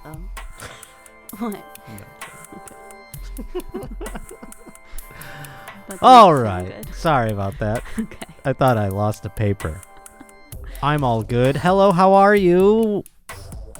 Uh-oh. What? All right. Good. Sorry about that. Okay. I thought I lost a paper. I'm all good. Hello, how are you?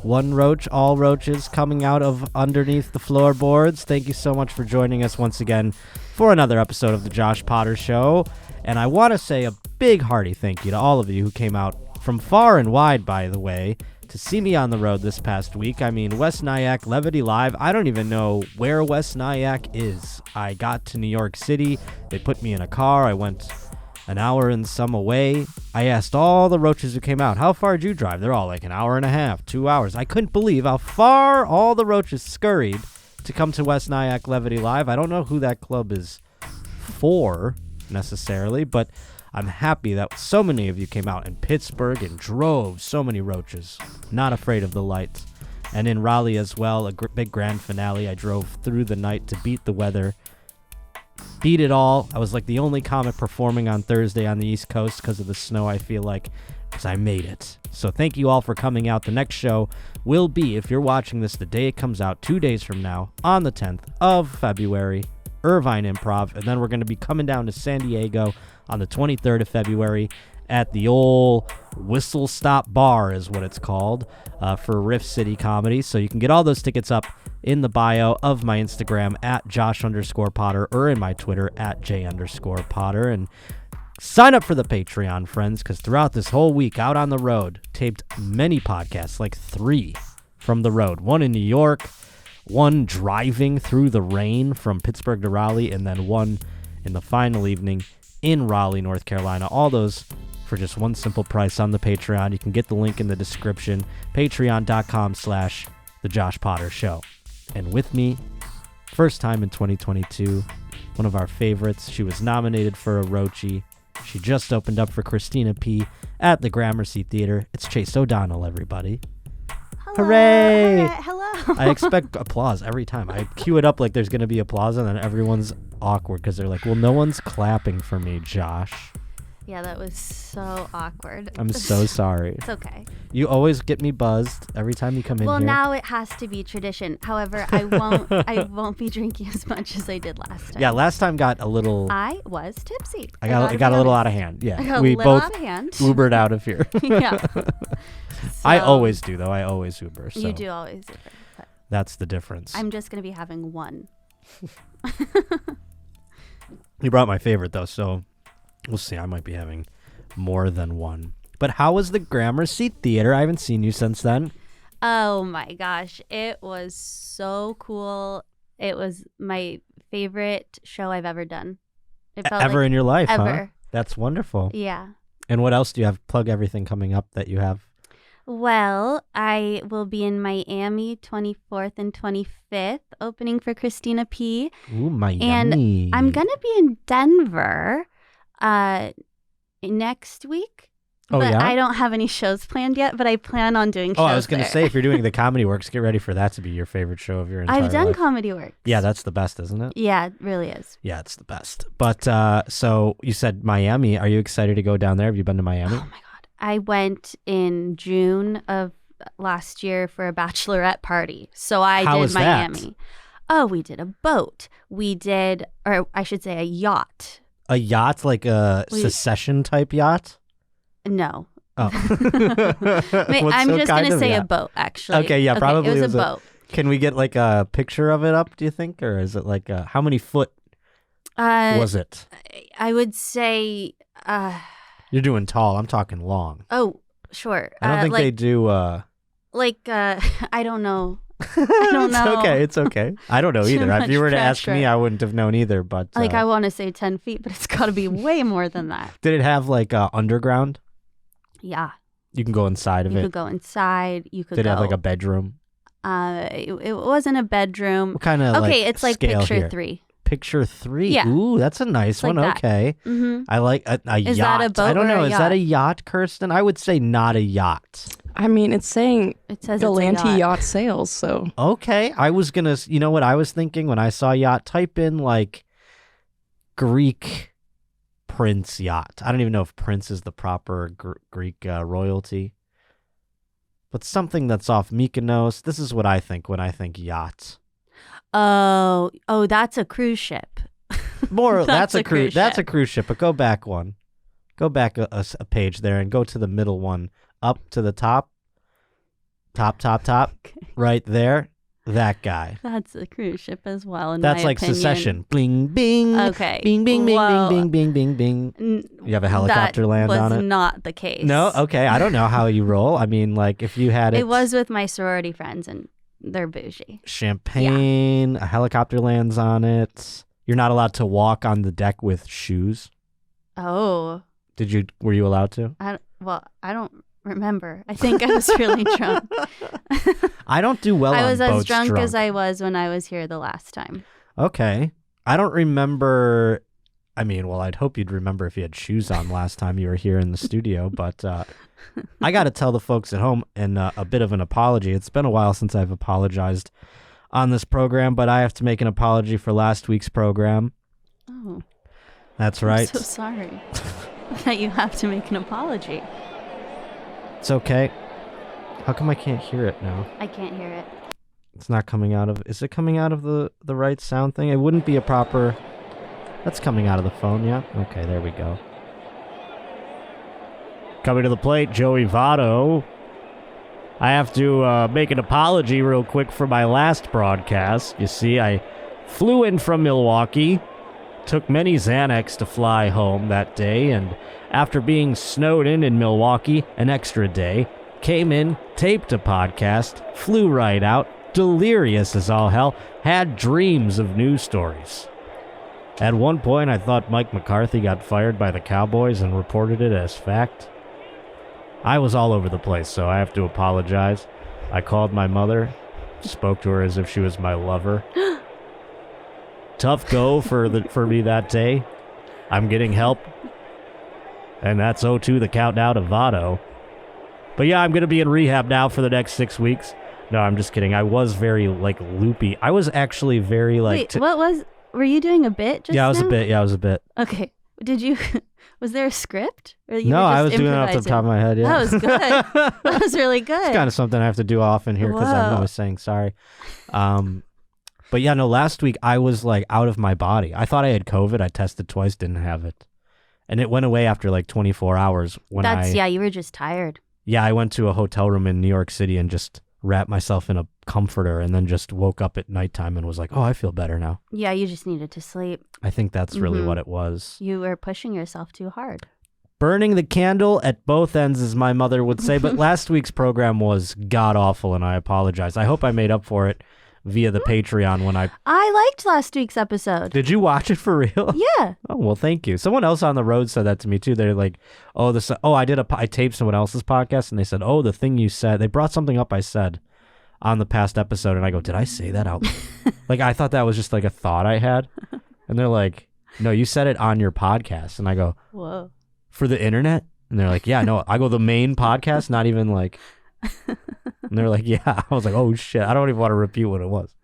One roach, all roaches coming out of underneath the floorboards. Thank you so much for joining us once again for another episode of the Josh Potter Show. And I want to say a big hearty thank you to all of you who came out from far and wide, by the way, to see me on the road this past week. I mean, West Nyack, Levity Live. I don't even know where West Nyack is. I got to New York City. They put me in a car. I went an hour and some away. I asked all the roaches who came out, how far did you drive? They're all like an hour and a half, 2 hours. I couldn't believe how far all the roaches scurried to come to West Nyack Levity Live. I don't know who that club is for necessarily, but I'm happy that so many of you came out in Pittsburgh and drove. So many roaches, not afraid of the lights. And in Raleigh as well, a big grand finale. I drove through the night to beat the weather. Beat it all. I was like the only comic performing on Thursday on the East Coast because of the snow, I feel like, because I made it. So thank you all for coming out. The next show will be, if you're watching this the day it comes out, 2 days from now, on the 10th of February, Irvine Improv. And then we're going to be coming down to San Diego on the 23rd of February at the old Whistle Stop Bar is what it's called, for Riff City Comedy. So you can get all those tickets up in the bio of my Instagram at Josh_Potter or in my Twitter at J_Potter. And sign up for the Patreon, friends, because throughout this whole week out on the road, taped many podcasts, like 3 from the road. 1 in New York, 1 driving through the rain from Pittsburgh to Raleigh, and then 1 in the final evening in Raleigh, North Carolina. All those for just one simple price on the Patreon. You can get the link in the description, patreon.com/The Josh Potter Show. And with me, first time in 2022, one of our favorites. She was nominated for a Roachie. She just opened up for Christina P. at the Gramercy Theater. It's Chase O'Donnell, everybody. Hello. Hooray! Hello. I expect applause every time. I cue it up like there's going to be applause, and then everyone's awkward because they're like, well, no one's clapping for me, Josh. Yeah, that was so awkward. I'm so sorry. It's okay. You always get me buzzed every time you come in here. Well, now it has to be tradition. However, I won't be drinking as much as I did last time. Yeah, last time got a little... I was tipsy. I got a little out of hand. Yeah, I got we a little both out of hand. Ubered out of here. Yeah. I So, always do, though. I always Uber. So you do always Uber. But that's the difference. I'm just going to be having one. You brought my favorite, though, so we'll see. I might be having more than one. But how was the Gramercy Theater? I haven't seen you since then. Oh my gosh. It was so cool. It was my favorite show I've ever done. It felt Ever like in your life, huh? ever. That's wonderful. Yeah. And what else do you have? Plug everything coming up that you have. Well, I will be in Miami 24th and 25th, opening for Christina P. Ooh, Miami. And I'm going to be in Denver next week. Oh, but yeah? I don't have any shows planned yet, but I plan on doing shows. Oh, I was going to there. say, if you're doing the Comedy Works, get ready for that to be your favorite show of your entire life. I've done Comedy Works. Yeah, that's the best, isn't it? Yeah, it really is. Yeah, it's the best. But so you said Miami. Are you excited to go down there? Have you been to Miami? Oh my God. I went in June of last year for a bachelorette party. So I How did was Miami. that? Oh, we did a boat. We did, or I should say a yacht. A yacht, like a secession type yacht? No. Oh. I'm just going to say a boat, actually. Okay, yeah, probably it was a boat. Can we get like a picture of it up, do you think? Or is it like, how many foot was it? I would say... You're doing tall. I'm talking long. Oh, sure. I don't think they do... I don't know. I don't know. It's okay. I don't know Too either. If much you were to ask pressure. me, I wouldn't have known either. But I want to say 10 feet, but it's got to be way more than that. did it have like underground? Yeah. You can go inside of You it. could go inside. You could Did it go. have like a bedroom? It wasn't a bedroom. What kind of Okay, it's like scale picture here? 3. Picture 3. Yeah. Ooh, that's a nice It's like one. that. Okay. Mm-hmm. I like a Is yacht. that a boat I don't or know. a Is that a yacht? yacht, Kirsten? I would say not a yacht. I mean, it's saying It says Galanti it's a yacht. yacht sales, so Okay. I was going to, you know what I was thinking when I saw yacht? Type in like Greek prince yacht. I don't even know if prince is the proper Greek royalty. but something that's off Mykonos. This is what I think when I think yacht. Oh, that's a cruise ship. More, that's a cruise That's a ship. cruise ship. But go back one. Go back a page there and go to the middle one, up to the top. Top. Okay. Right there. That guy. That's a cruise ship as well. That's my like opinion. Succession. Bling, bing. Okay. Bing, bing, bing, Whoa. bing, bing, bing, bing, bing. You have a helicopter land on That it? was not the case. No? Okay. I don't know how you roll. I mean, like, if you had it. It was with my sorority friends, and they're bougie. Champagne, a helicopter lands on it. You're not allowed to walk on the deck with shoes. Oh. Were you allowed to? I don't remember. I think I was really drunk. I don't do well I on was boats as drunk as I was when I was here the last time. Okay. I don't remember. I mean, well, I'd hope you'd remember if you had shoes on last time you were here in the studio, but I got to tell the folks at home and a bit of an apology. It's been a while since I've apologized on this program, but I have to make an apology for last week's program. Oh. That's right. I'm so sorry that you have to make an apology. It's okay. How come I can't hear it now? I can't hear it. It's not coming out of... Is it coming out of the right sound thing? It wouldn't be a proper... That's coming out of the phone, yeah? Okay, there we go. Coming to the plate, Joey Votto. I have to make an apology real quick for my last broadcast. You see, I flew in from Milwaukee, took many Xanax to fly home that day, and after being snowed in Milwaukee an extra day, came in, taped a podcast, flew right out, delirious as all hell, had dreams of news stories. At one point, I thought Mike McCarthy got fired by the Cowboys and reported it as fact. I was all over the place, so I have to apologize. I called my mother, spoke to her as if she was my lover. Tough go for me that day. I'm getting help. And that's 0-2 the countdown of Votto. But yeah, I'm going to be in rehab now for the next 6 weeks. No, I'm just kidding. I was very, loopy. I was actually very, Wait, were you doing a bit just Yeah, I was now? a bit. Yeah, I was a bit. Okay. Was there a script? Or you No, were just I was doing it off the top of my head, yeah. That was good. That was really good. It's kind of something I have to do often here because I'm Whoa. always saying sorry. But yeah, no, last week I was out of my body. I thought I had COVID. I tested twice, didn't have it. And it went away after 24 hours when you were just tired. Yeah, I went to a hotel room in New York City and just wrapped myself in a comforter and then just woke up at nighttime and was like, oh, I feel better now. Yeah, you just needed to sleep. I think that's really what it was. You were pushing yourself too hard. Burning the candle at both ends, as my mother would say. But last week's program was god-awful, and I apologize. I hope I made up for it via the Patreon when I liked last week's episode. Did you watch it for real? Yeah. Oh, well, thank you. Someone else on the road said that to me, too. They're like, I taped someone else's podcast, and they said, oh, the thing you said. They brought something up I said on the past episode, and I go, did I say that out? I thought that was just a thought I had. And they're like, no, you said it on your podcast. And I go, whoa. For the internet? And they're like, yeah, no. I go, the main podcast, not even And they're like, yeah. I was like, oh, shit. I don't even want to repeat what it was.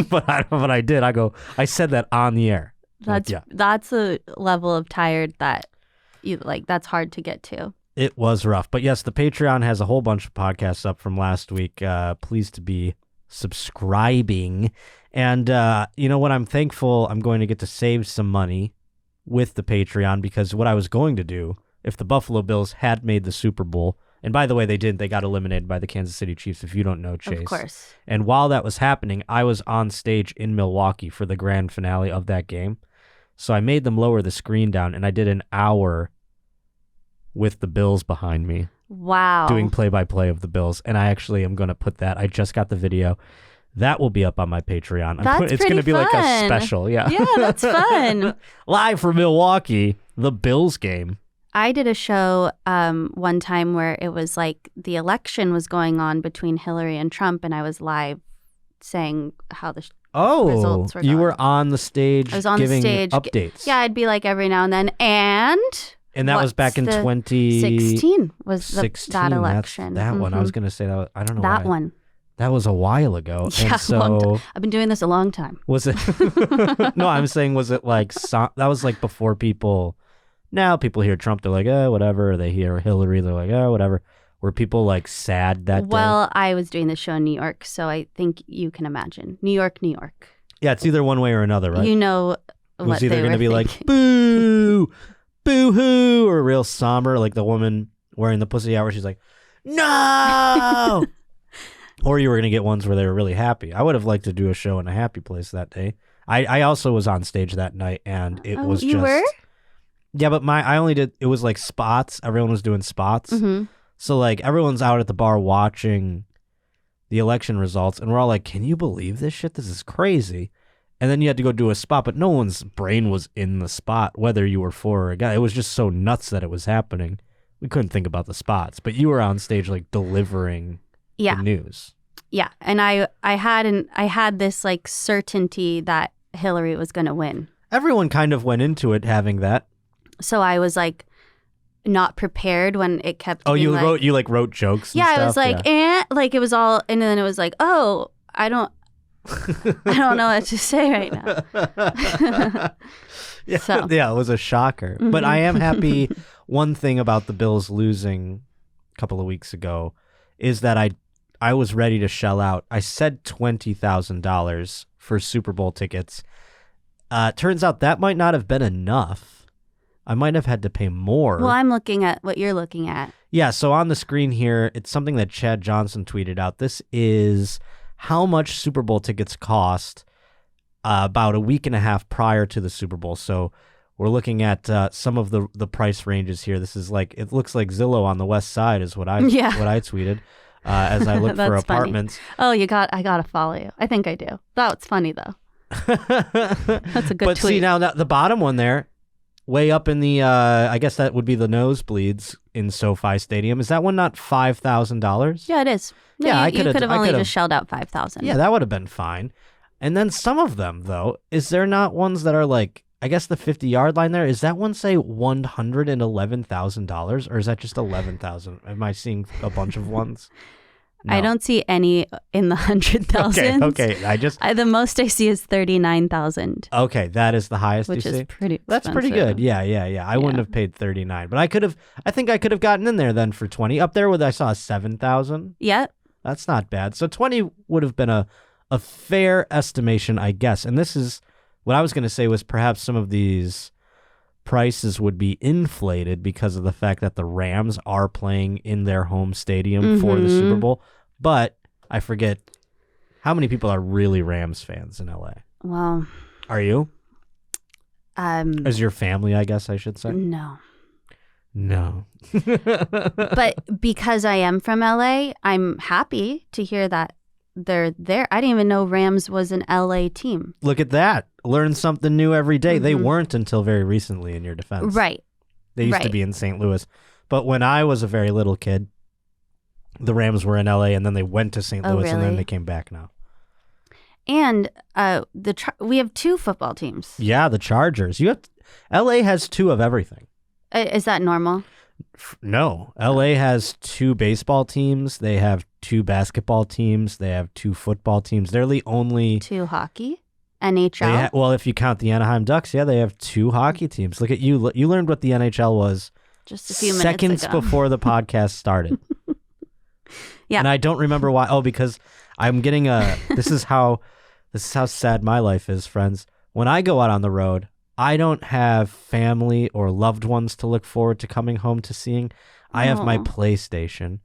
but I did. I go, I said that on the air. That's a level of tired that that's hard to get to. It was rough. But yes, the Patreon has a whole bunch of podcasts up from last week. Pleased to be subscribing. And you know what? I'm thankful I'm going to get to save some money with the Patreon, because what I was going to do, if the Buffalo Bills had made the Super Bowl, and by the way, they didn't. They got eliminated by the Kansas City Chiefs, if you don't know, Chase. Of course. And while that was happening, I was on stage in Milwaukee for the grand finale of that game. So I made them lower the screen down, and I did an hour with the Bills behind me. Wow. Doing play-by-play of the Bills. And I actually am going to put that. I just got the video. That will be up on my Patreon. It's going to be fun. like a special. Yeah. Yeah, that's fun. Live from Milwaukee, the Bills game. I did a show one time where it was the election was going on between Hillary and Trump, and I was live saying how the results were you going. were on the stage I was on giving the stage. updates. Yeah, I'd be every now and then. And that was back in 2016 was 16, that election. That one. I was going to say that. I don't know that why. one. That was a while ago. Yeah, and so I've been doing this a long time. Was it? No, I'm saying, was it that was before people. Now people hear Trump, they're like, whatever. They hear Hillary, they're like, whatever. Were people like sad that day? Well, I was doing the show in New York, so I think you can imagine. New York. Yeah, it's either one way or another, right? You know it what was either going to be like, boo, boo-hoo, or real somber, like the woman wearing the pussy out where she's like, no! Or you were going to get ones where they were really happy. I would have liked to do a show in a happy place that day. I also was on stage that night, and it was you just... were? Yeah, but I only did... It was like spots. Everyone was doing spots. Mm-hmm. So like everyone's out at the bar watching the election results, and we're all like, can you believe this shit? This is crazy. And then you had to go do a spot, but no one's brain was in the spot, whether you were for or against. It was just so nuts that it was happening. We couldn't think about the spots, but you were on stage like delivering the news. Yeah, and I had this like certainty that Hillary was going to win. Everyone kind of went into it having that. So I was like not prepared when it kept. Oh, being, you wrote jokes. Yeah, and stuff? I was like, like it was all, and then it was like, oh, I don't know what to say right now. Yeah, So. yeah, it was a shocker. Mm-hmm. But I am happy. One thing about the Bills losing a couple of weeks ago is that I was ready to shell out. I said $20,000 for Super Bowl tickets. Turns out that might not have been enough. I might have had to pay more. Well, I'm looking at what you're looking at. Yeah, so on the screen here, it's something that Chad Johnson tweeted out. This is how much Super Bowl tickets cost about a week and a half prior to the Super Bowl. So we're looking at some of the price ranges here. This is like, it looks like Zillow on the west side is what I tweeted as I look for apartments. Funny. Oh, I got to follow you. I think I do. That's funny though. That's a good But tweet. see, now the bottom one there, way up in the, I guess that would be the nosebleeds in SoFi Stadium. Is that one not $5,000? Yeah, it is. No, Yeah, you could have only just shelled out $5,000. Yeah, that would have been fine. And then some of them, though, is there not ones that are like, I guess the 50-yard line there, is that one say $111,000, or is that just 11,000? Am I seeing a bunch of ones? No. I don't see any in the 100,000s. Okay. The most I see is 39,000. Okay, that is the highest which you see? is pretty expensive. That's pretty good. Yeah. I wouldn't have paid 39, but I think I could have gotten in there then for 20. Up there with I saw 7,000. Yeah. That's not bad. So 20 would have been a fair estimation, I guess. And this is what I was going to say was perhaps some of these prices would be inflated because of the fact that the Rams are playing in their home stadium for the Super Bowl. But I forget how many people are really Rams fans in LA. Well, are you? Is your family, I guess I should say? No. But because I am from LA, I'm happy to hear that they're there. I didn't even know Rams was an LA team. Look at that. Learn something new every day. They weren't until very recently, in your defense. Right. They used to be in St. Louis. But when I was a very little kid, the Rams were in LA, and then they went to St. Louis, and then they came back now. And we have two football teams. Yeah, the Chargers. LA has two of everything. Is that normal? No. LA has two baseball teams. They have two basketball teams. They have two football teams. They're the only... Two hockey? NHL? Well, if you count the Anaheim Ducks, they have two hockey teams. Look at you. You learned what the NHL was just a few minutes seconds ago. before the podcast started. Yeah. And I don't remember why. Oh, because I'm getting this is how sad my life is, friends. When I go out on the road, I don't have family or loved ones to look forward to coming home to seeing. I have my PlayStation,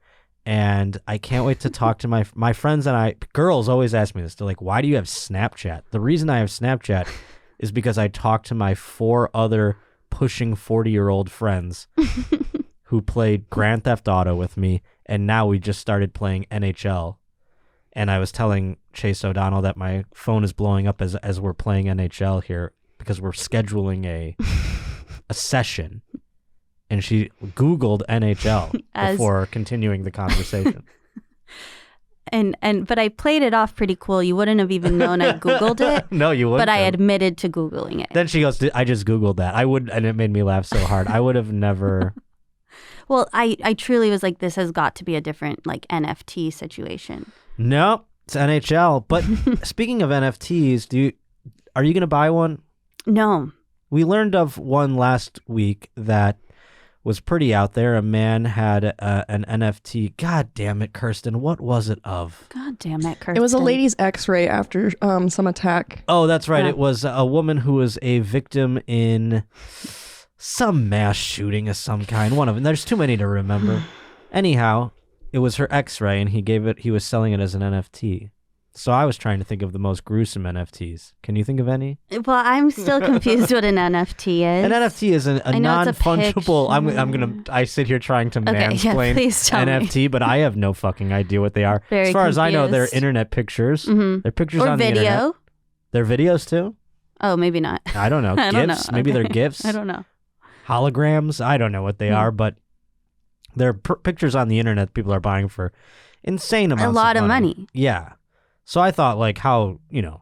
and I can't wait to talk to my friends. And girls always ask me this. They're like, why do you have Snapchat? The reason I have Snapchat is because I talk to my 4 other pushing 40-year-old friends who played Grand Theft Auto with me, and now we just started playing NHL. And I was telling Chase O'Donnell that my phone is blowing up as we're playing NHL here because we're scheduling a session. And she Googled NHL before continuing the conversation. But I played it off pretty cool. You wouldn't have even known I Googled it. No, you wouldn't. But I admitted to Googling it. Then she goes, I just Googled that. And it made me laugh so hard. I would have never... Well, I truly was like, this has got to be a different like NFT situation. No, it's NHL. But speaking of NFTs, are you going to buy one? No. We learned of one last week that was pretty out there. A man had an NFT. God damn it, Kirsten. What was it of? God damn it, Kirsten. It was a lady's x-ray after some attack. Oh, that's right. It was a woman who was a victim in some mass shooting of some kind. One of them. There's too many to remember. Anyhow, it was her x-ray, and he was selling it as an NFT. So I was trying to think of the most gruesome NFTs. Can you think of any? Well, I'm still confused what an NFT is. An NFT is a non-fungible. I sit here trying to mansplain NFT, but I have no fucking idea what they are. As far as I know, they're internet pictures. Mm-hmm. They're pictures on the internet. Or video. They're videos too? Oh, maybe not. I don't know. GIFs? Maybe they're GIFs? I don't know. Holograms? I don't know what they are, but they're pictures on the internet people are buying for insane amounts of money. A lot of money. Yeah. So I thought, like, how, an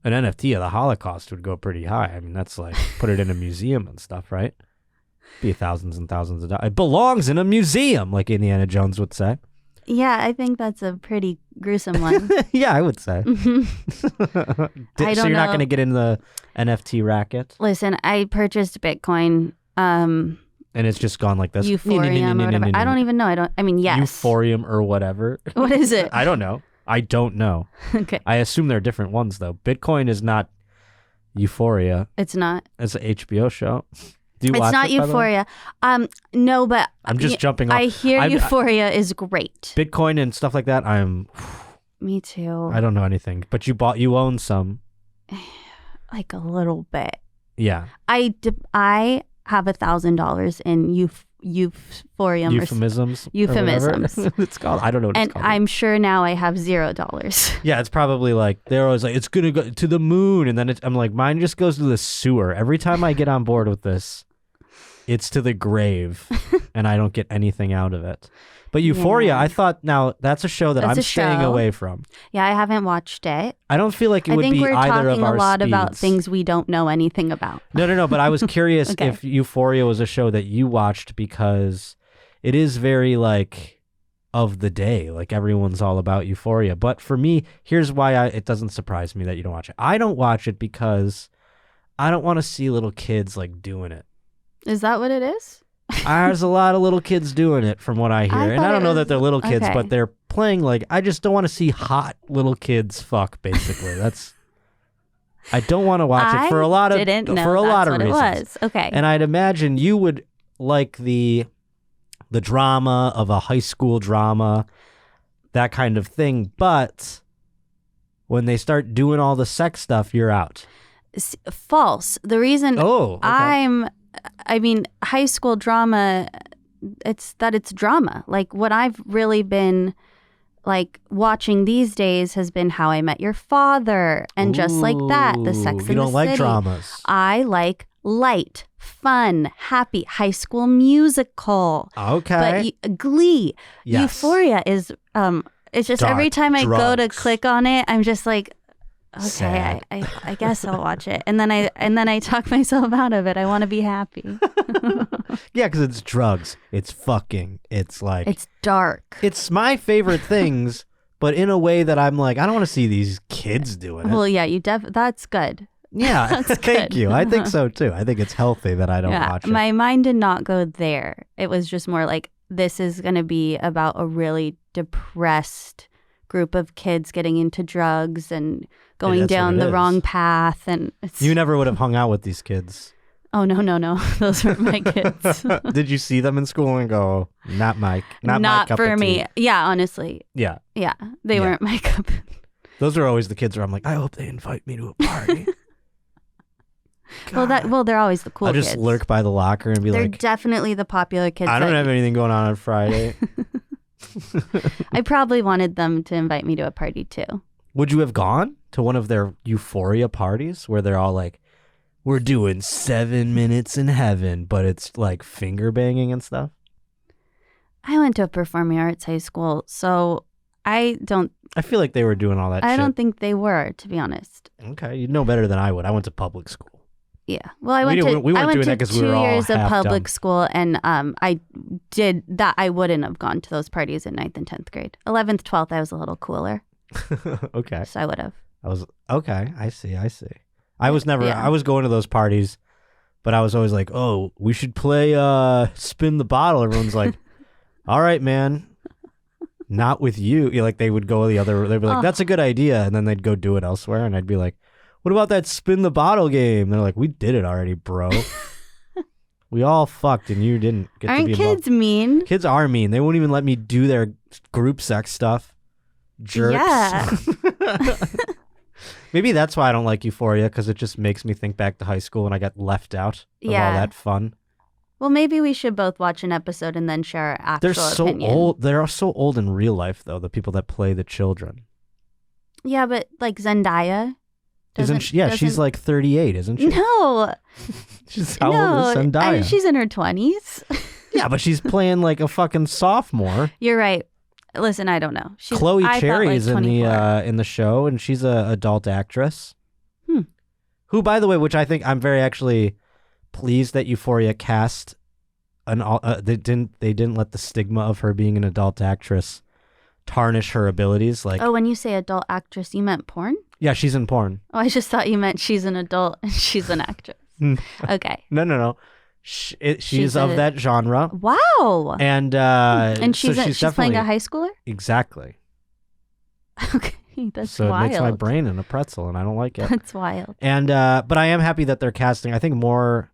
NFT of the Holocaust would go pretty high. I mean, that's like, put it in a museum and stuff, right? Be thousands and thousands of dollars. It belongs in a museum, like Indiana Jones would say. Yeah, I think that's a pretty gruesome one. Yeah, I would say. Mm-hmm. So you're not going to get in the NFT racket? Listen, I purchased Bitcoin. And it's just gone like this? Euphorium or whatever. I don't even know. Yes. Euphorium or whatever. What is it? I don't know. I don't know. Okay. I assume they're different ones, though. Bitcoin is not Euphoria. It's not. It's an HBO show. Do you watch it? It's not Euphoria. No, but I'm just jumping off. I hear Euphoria is great. Bitcoin and stuff like that. Me too. I don't know anything, but you own some. Like a little bit. Yeah. I have $1,000 in Euphorium. Euphemisms. It's called. I don't know what it's called. And I'm sure now I have $0. Yeah, it's probably like, they're always like, it's going to go to the moon. And then I'm like, mine just goes to the sewer. Every time I get on board with this, it's to the grave. And I don't get anything out of it. But Euphoria, I thought, now that's a show that I'm staying away from. Yeah, I haven't watched it. I don't feel like it would be either of our I think we're talking a lot speeds. about things we don't know anything about. No, but I was curious if Euphoria was a show that you watched, because it is very like of the day. Like everyone's all about Euphoria. But for me, here's why it doesn't surprise me that you don't watch it. I don't watch it because I don't want to see little kids like doing it. Is that what it is? There's a lot of little kids doing it from what I hear. And I don't know that they're little kids, but they're playing like, I just don't want to see hot little kids fuck, basically. I don't want to watch it for a lot of reasons. It was. Okay. And I'd imagine you would like the drama of a high school drama, that kind of thing. But when they start doing all the sex stuff, you're out. False. The reason high school drama, it's drama. Like what I've really been like watching these days has been How I Met Your Father and Just Like That, The Sex and the City. You don't like dramas. I like light, fun, happy High School Musical. Okay. But Glee, yes. Euphoria is it's just every time I go to click on it, I'm just like, okay, I guess I'll watch it. And then I talk myself out of it. I want to be happy. Yeah, because it's drugs. It's fucking. It's like. It's dark. It's my favorite things, but in a way that I'm like, I don't want to see these kids doing it. Well, yeah, that's good. Yeah, that's thank good. you. I think so too. I think it's healthy that I don't watch it. My mind did not go there. It was just more like, this is going to be about a really depressed group of kids getting into drugs and going down the wrong path. And you never would have hung out with these kids. Oh, no. Those weren't my kids. Did you see them in school and go, not my cup for of me. tea? Yeah, honestly. Yeah. Yeah, they weren't my cup. Those are always the kids where I'm like, I hope they invite me to a party. Well, they're always the cool kids. I'll just lurk by the locker and be they're like. They're definitely the popular kids. I don't have anything going on Friday. I probably wanted them to invite me to a party too. Would you have gone to one of their Euphoria parties where they're all like, we're doing 7 minutes in heaven, but it's like finger banging and stuff? I went to a performing arts high school, so I feel like they were doing all that shit. I don't think they were, to be honest. Okay, you'd know better than I would. I went to public school. Yeah. Well, I went to 2 years of public school, and I did that. I wouldn't have gone to those parties in 9th and 10th grade. 11th, 12th, I was a little cooler. Okay. So I would have. I see. I was never, I was going to those parties But I was always like, oh, we should play spin the bottle. Everyone's like, all right, man. Not with you. Like they would go the other, they'd be like, that's a good idea. And then they'd go do it elsewhere. And I'd be like, what about that spin the bottle game? And they're like, we did it already, bro. We all fucked and you didn't get to be involved. Aren't kids mean? Kids are mean. They won't even let me do their group sex stuff. Jerks. Yeah. Maybe that's why I don't like Euphoria, because it just makes me think back to high school when I got left out of all that fun. Well, maybe we should both watch an episode and then share our actual opinion. They're so old. They're so old in real life, though, the people that play the children. Yeah, but like Zendaya. She's like 38, isn't she? No. How old is Zendaya? I mean, she's in her 20s. Yeah, but she's playing like a fucking sophomore. You're right. Listen, I don't know. Chloe Cherry is in the show, and she's an adult actress. Who, by the way, which I think I'm very actually pleased that Euphoria cast they didn't let the stigma of her being an adult actress tarnish her abilities. Like, when you say adult actress, you meant porn? Yeah, she's in porn. Oh, I just thought you meant she's an adult and she's an actress. Okay. No. She's of that genre. Wow. And she's playing a high schooler? Exactly. Okay, that's wild. So it makes my brain in a pretzel, and I don't like it. That's wild. And but I am happy that they're casting. I think more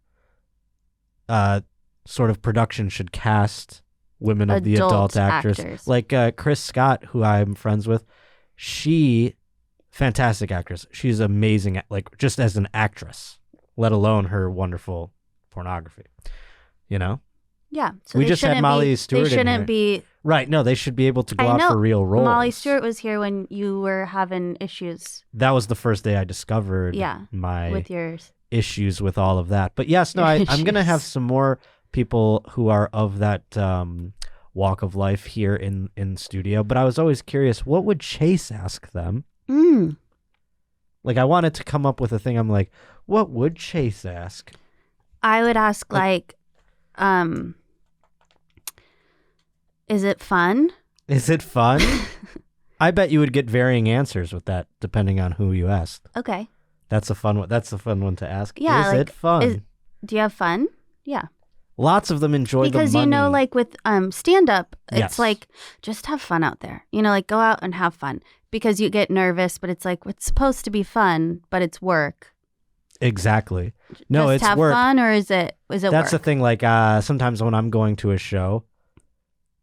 sort of production should cast women of the adult actors. Like Chris Scott, who I'm friends with. She, fantastic actress. She's amazing, like just as an actress, let alone her wonderful pornography. You know? Yeah. So we just had Molly Stewart. They shouldn't be right. No, they should be able to go out for real roles. Molly Stewart was here when you were having issues. That was the first day I discovered my issues with all of that. But yes, no, I'm gonna have some more people who are of that walk of life here in studio. But I was always curious, what would Chase ask them? Like I wanted to come up with a thing. I'm like, what would Chase ask? I would ask like is it fun? Is it fun? I bet you would get varying answers with that, depending on who you asked. Okay. That's a fun one. That's a fun one to ask. Yeah. Is it fun? Do you have fun? Yeah. Lots of them enjoy the money. Because, you know, like with stand-up, it's like, just have fun out there. You know, like go out and have fun. Because you get nervous, but it's like, it's supposed to be fun, but it's work. Exactly. No, just it's have work. Fun, or is it That's work? the thing. Like sometimes when I'm going to a show,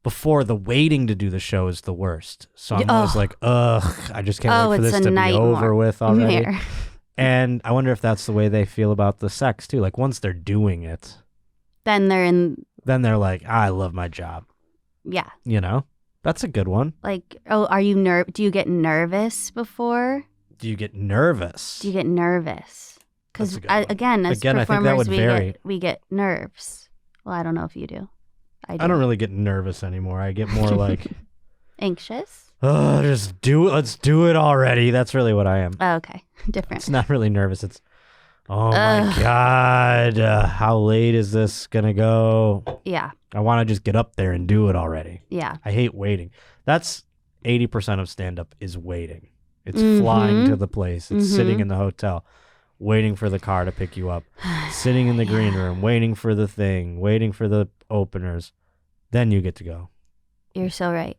before the waiting to do the show is the worst. So I'm always like, ugh, I just can't wait for this to be over with already. And I wonder if that's the way they feel about the sex too. Like once they're doing it, then they're like, I love my job. Yeah. You know, that's a good one. Like, are you do you get nervous before? Do you get nervous? Because again, as performers, we get nerves. Well, I don't know if you do. I don't really get nervous anymore. I get more like anxious. Oh, just do it. Let's do it already. That's really what I am. Oh, okay, different. It's not really nervous. It's my God, how late is this gonna go? Yeah. I want to just get up there and do it already. Yeah. I hate waiting. That's 80% of stand-up is waiting. It's flying to the place. It's sitting in the hotel, waiting for the car to pick you up, sitting in the green room, waiting for the thing, waiting for the openers. Then you get to go. You're so right.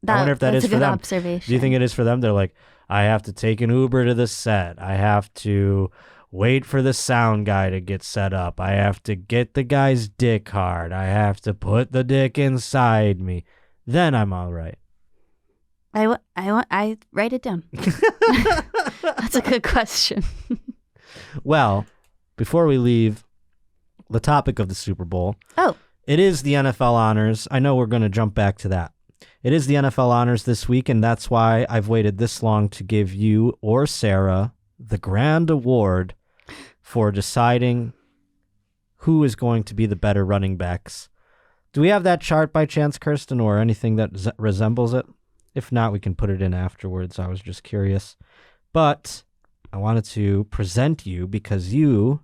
I wonder if that's a for good them. Observation. Do you think it is for them? They're like, I have to take an Uber to the set. I have to wait for the sound guy to get set up. I have to get the guy's dick hard. I have to put the dick inside me. Then I'm all right. I write it down. That's a good question. Well, before we leave the topic of the Super Bowl, it is the NFL honors. I know we're going to jump back to that. It is the NFL honors this week, and that's why I've waited this long to give you or Sarah the grand award for deciding who is going to be the better running backs. Do we have that chart by chance, Kirsten, or anything that resembles it? If not, we can put it in afterwards. I was just curious. But I wanted to present you because you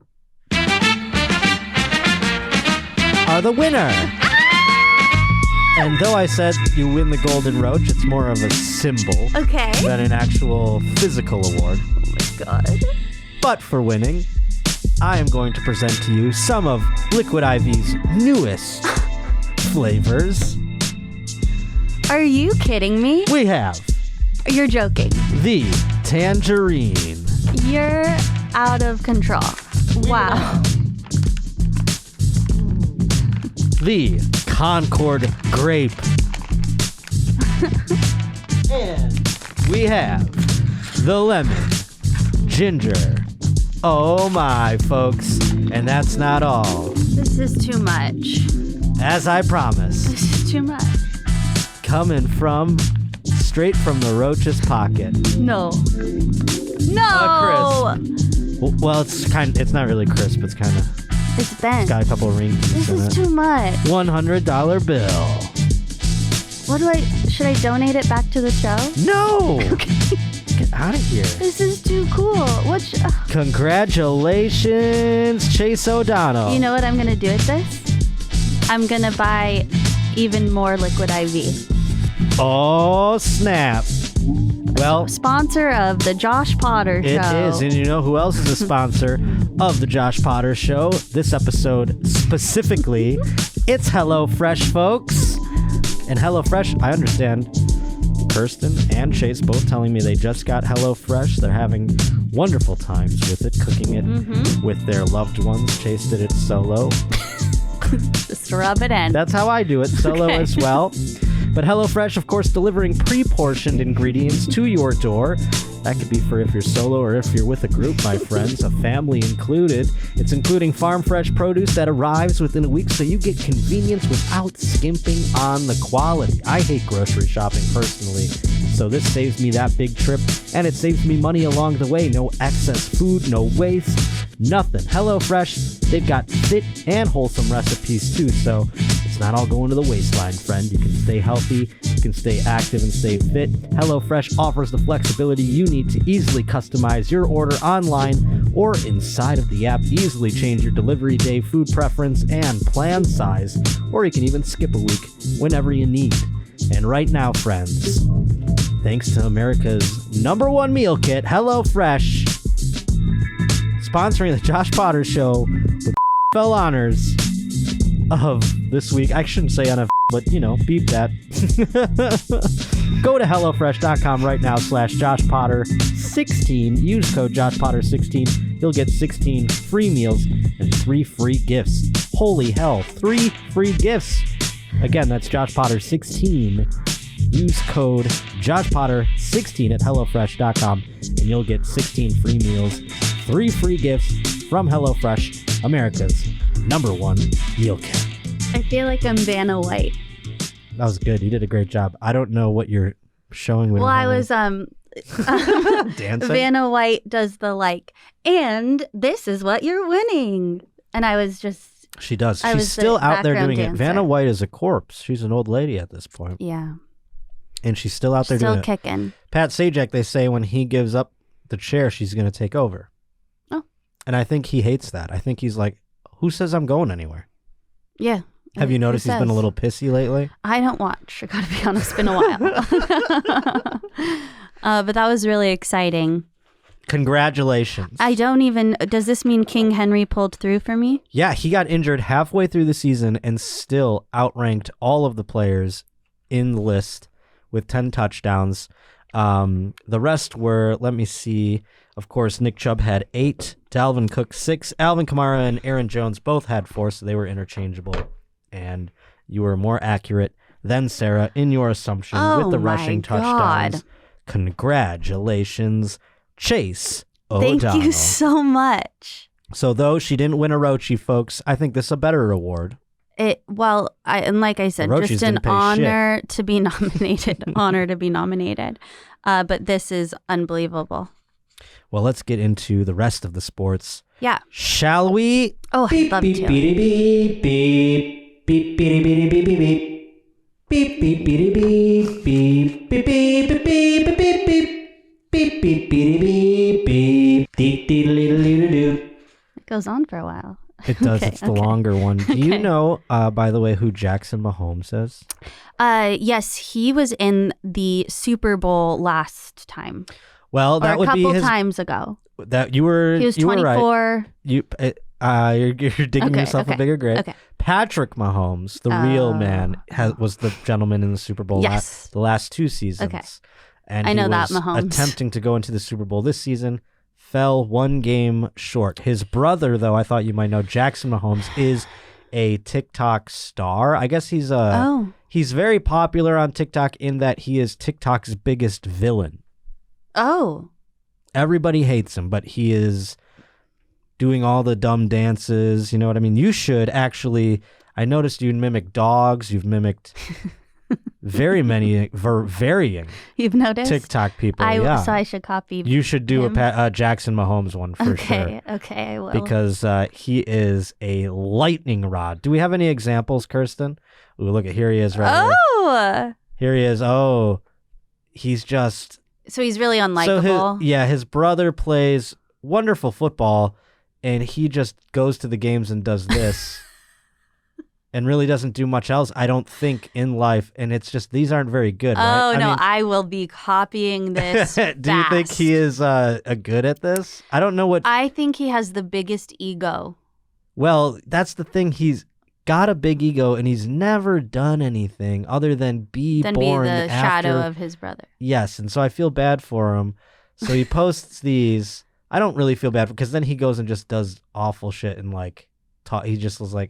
are the winner. And though I said you win the Golden Roach, it's more of a symbol than an actual physical award. Oh my God. But for winning, I am going to present to you some of Liquid IV's newest flavors. Are you kidding me? We have You're joking. the tangerine, You're out of control. Wow. the Concord grape, and we have the lemon ginger. Oh my, folks. And that's not all. This is too much. As I promised, This is too much. coming straight from the Roach's pocket. No. No. Well, it's not really crisp. It's kind of It's bent. got a couple of rings This in is it. too much. $100 bill. Should I donate it back to the show? No. Get out of here. This is too cool. Congratulations, Chase O'Donnell. You know what I'm going to do with this? I'm going to buy even more Liquid IV. Oh, snap. Well, Sponsor of the Josh Potter Show. it is. And you know who else is a sponsor of the Josh Potter Show? This episode specifically, it's HelloFresh, folks. And HelloFresh, I understand, Kirsten and Chase both telling me they just got HelloFresh. They're having wonderful times with it, cooking it with their loved ones. Chase did it solo. Just rub it in. That's how I do it, solo Okay. as well. But HelloFresh, of course, delivering pre-portioned ingredients to your door. That could be for if you're solo or if you're with a group, my friends, a family included. It's including farm-fresh produce that arrives within a week, so you get convenience without skimping on the quality. I hate grocery shopping personally, so this saves me that big trip, and it saves me money along the way. No excess food, no waste, nothing. HelloFresh, they've got fit and wholesome recipes too, so it's not all going to the waistline, friend. You can stay healthy, you can stay active and stay fit. HelloFresh offers the flexibility you need to easily customize your order online or inside of the app. Easily change your delivery day, food preference, and plan size, or you can even skip a week whenever you need. And right now, friends, thanks to America's #1 meal kit, HelloFresh, sponsoring the Josh Potter Show with fell honors of this week. I shouldn't say on a, but beep that. Go to HelloFresh.com right now /JoshPotter16. Use code JoshPotter16. You'll get 16 free meals and 3 free gifts. Holy hell, 3 free gifts. Again, that's JoshPotter16. Use code JoshPotter16 at HelloFresh.com and you'll get 16 free meals, 3 free gifts from HelloFresh, America's #1 meal kit. I feel like I'm Vanna White. That was good. You did a great job. I don't know what you're showing with. Well, I was dancing. Vanna White does the and this is what you're winning. And I was just She does. I She's was the still out there background doing it. dancer. Vanna White is a corpse. She's an old lady at this point. yeah, And she's still out there still doing it. kicking. Pat Sajak, they say when he gives up the chair, she's going to take over. Oh. And I think he hates that. I think he's like, who says I'm going anywhere? Yeah. Have you Who noticed he's been a says? little pissy lately? I don't watch. I gotta be honest, it's been a while. But that was really exciting. Congratulations. Does this mean King Henry pulled through for me? Yeah, he got injured halfway through the season and still outranked all of the players in the list with 10 touchdowns. The rest were, let me see, of course, Nick Chubb had 8, Dalvin Cook 6, Alvin Kamara and Aaron Jones both had 4, so they were interchangeable. And you were more accurate than Sarah in your assumption with the rushing touchdowns. Congratulations, Chase O'Donnell. Thank you so much. So though she didn't win a Roachie, folks, I think this is a better award. And like I said, Roachie's just an didn't pay honor to be nominated. Honor to be nominated. But this is unbelievable. Well, let's get into the rest of the sports. Yeah. Shall we? Oh, I'd love to. Beep, beep, beep. Beep, beep, beep, beep, beep, beep. Beep, beep, beep, beep, beep. Beep, beep, beep, beep, beep, beep, beep. Beep, beep, beep, beep, beep. Dee, dee, dee, dee, dee. It goes on for a while. It does. It's the longer one. Do you know, by the way, who Jackson Mahomes is? Yes, he was in the Super Bowl last time. Well, that or a would be couple his. times ago. That you were. He was you 24. Were right. You're digging yourself a bigger grave. Okay. Patrick Mahomes, the real man, was the gentleman in the Super Bowl the last 2 seasons. Okay. And I know he was that Mahomes. attempting to go into the Super Bowl this season, fell 1 game short. His brother, though, I thought you might know, Jackson Mahomes, is a TikTok star. I guess he's he's very popular on TikTok in that he is TikTok's biggest villain. Oh. Everybody hates him, but he is doing all the dumb dances. You know what I mean? You should actually. I noticed you mimic dogs. You've mimicked very many varying. You've noticed TikTok people. So I should copy. You should do a Jackson Mahomes one for sure. Okay, I will. Because he is a lightning rod. Do we have any examples, Kirsten? Ooh, look at here he is right here. Here he is. Oh, he's just. So he's really unlikable. So his brother plays wonderful football, and he just goes to the games and does this. And really doesn't do much else, I don't think, in life. And it's just, these aren't very good, right? Oh, no, I will be copying this Do you think he is good at this? I don't know what... I think he has the biggest ego. Well, that's the thing. He's got a big ego, and he's never done anything other than be born the shadow of his brother. Yes, and so I feel bad for him. So he posts these. I don't really feel bad, because then he goes and just does awful shit and, like, he just was like...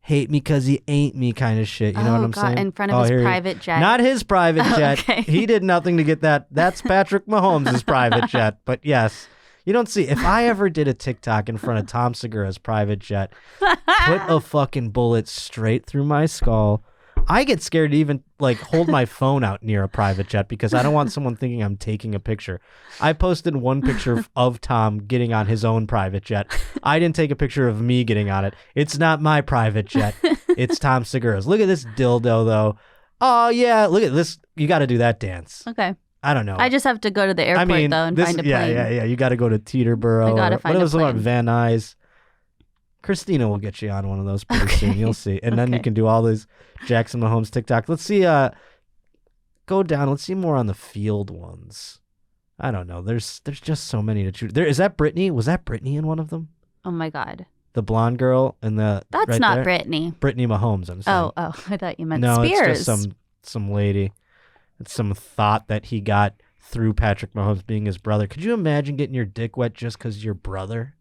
hate me because he ain't me kind of shit. You know what I'm saying? In front of his private jet. Not his private jet. Okay. He did nothing to get that. That's Patrick Mahomes' private jet. But yes, you don't see. If I ever did a TikTok in front of Tom Segura's private jet, put a fucking bullet straight through my skull. I get scared to even like hold my phone out near a private jet because I don't want someone thinking I'm taking a picture. I posted one picture of Tom getting on his own private jet. I didn't take a picture of me getting on it. It's not my private jet. It's Tom Segura's. Look at this dildo though. Oh yeah, look at this. You got to do that dance. Okay. I don't know. I just have to go to the airport though and find a plane. Yeah. You got to go to Teterboro. I got to find a plane. Van Nuys. Christina will get you on one of those pretty soon. You'll see. And then you can do all these Jackson Mahomes TikTok. Let's see. Go down. Let's see more on the field ones. I don't know. There's just so many to choose. Is that Brittany? Was that Brittany in one of them? Oh my God. The blonde girl and That's right not there? Brittany. Brittany Mahomes, I'm saying. Oh, I thought you meant no, Spears. No, it's just some lady. It's some thought that he got through Patrick Mahomes being his brother. Could you imagine getting your dick wet just because you're brother?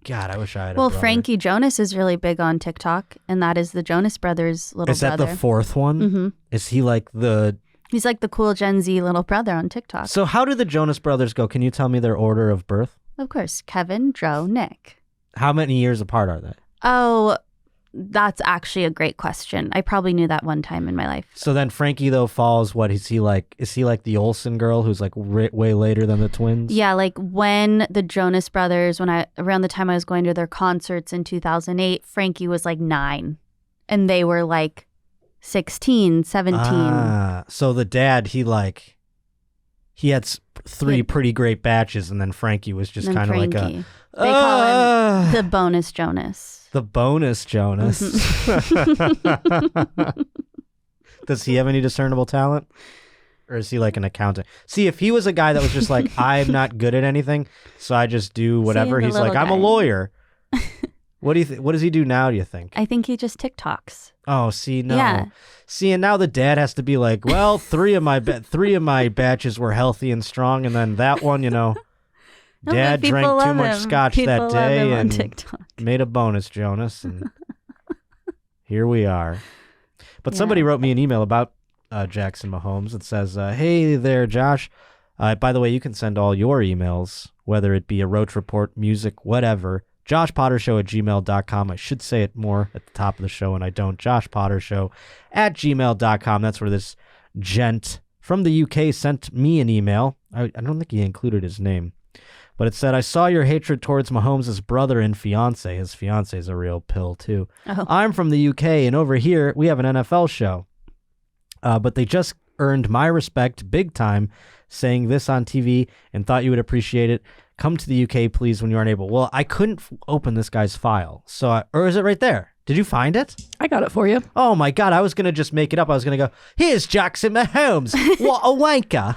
God, I wish I had a brother. Well, Frankie Jonas is really big on TikTok, and that is the Jonas Brothers' little brother. Is that the fourth one? Mm-hmm. Is he like the... He's like the cool Gen Z little brother on TikTok. So how do the Jonas Brothers go? Can you tell me their order of birth? Of course. Kevin, Joe, Nick. How many years apart are they? Oh, that's actually a great question. I probably knew that one time in my life. So then Frankie, though, falls, what, is he like the Olsen girl who's like way later than the twins? Yeah, like when the Jonas Brothers, around the time I was going to their concerts in 2008, Frankie was like 9 and they were like 16, 17. So the dad, he had 3 pretty great batches, and then Frankie was just kind of like a... They call him the bonus Jonas. The bonus Jonas. Mm-hmm. Does he have any discernible talent? Or is he like an accountant? See, if he was a guy that was just like, I'm not good at anything, so I just do whatever. He's like, I'm a lawyer. What do you what does he do now, do you think? I think he just TikToks. Oh, see, no. Yeah. See, and now the dad has to be like, well, 3 of my batches were healthy and strong, and then that one, Dad drank too much scotch that day and made a bonus Jonas, and here we are. But somebody wrote me an email about Jackson Mahomes. It says, hey there, Josh. By the way, you can send all your emails, whether it be a Roach Report, music, whatever, joshpottershow@gmail.com. I should say it more at the top of the show, and I don't. joshpottershow@gmail.com. That's where this gent from the UK sent me an email. I don't think he included his name. But it said, I saw your hatred towards Mahomes' brother and fiance. His fiance is a real pill, too. Oh. I'm from the UK, and over here, we have an NFL show. But they just earned my respect big time saying this on TV and thought you would appreciate it. Come to the UK, please, when you aren't able. Well, I couldn't open this guy's file. Or is it right there? Did you find it? I got it for you. Oh, my God. I was going to just make it up. I was going to go, here's Jackson Mahomes. What a wanker.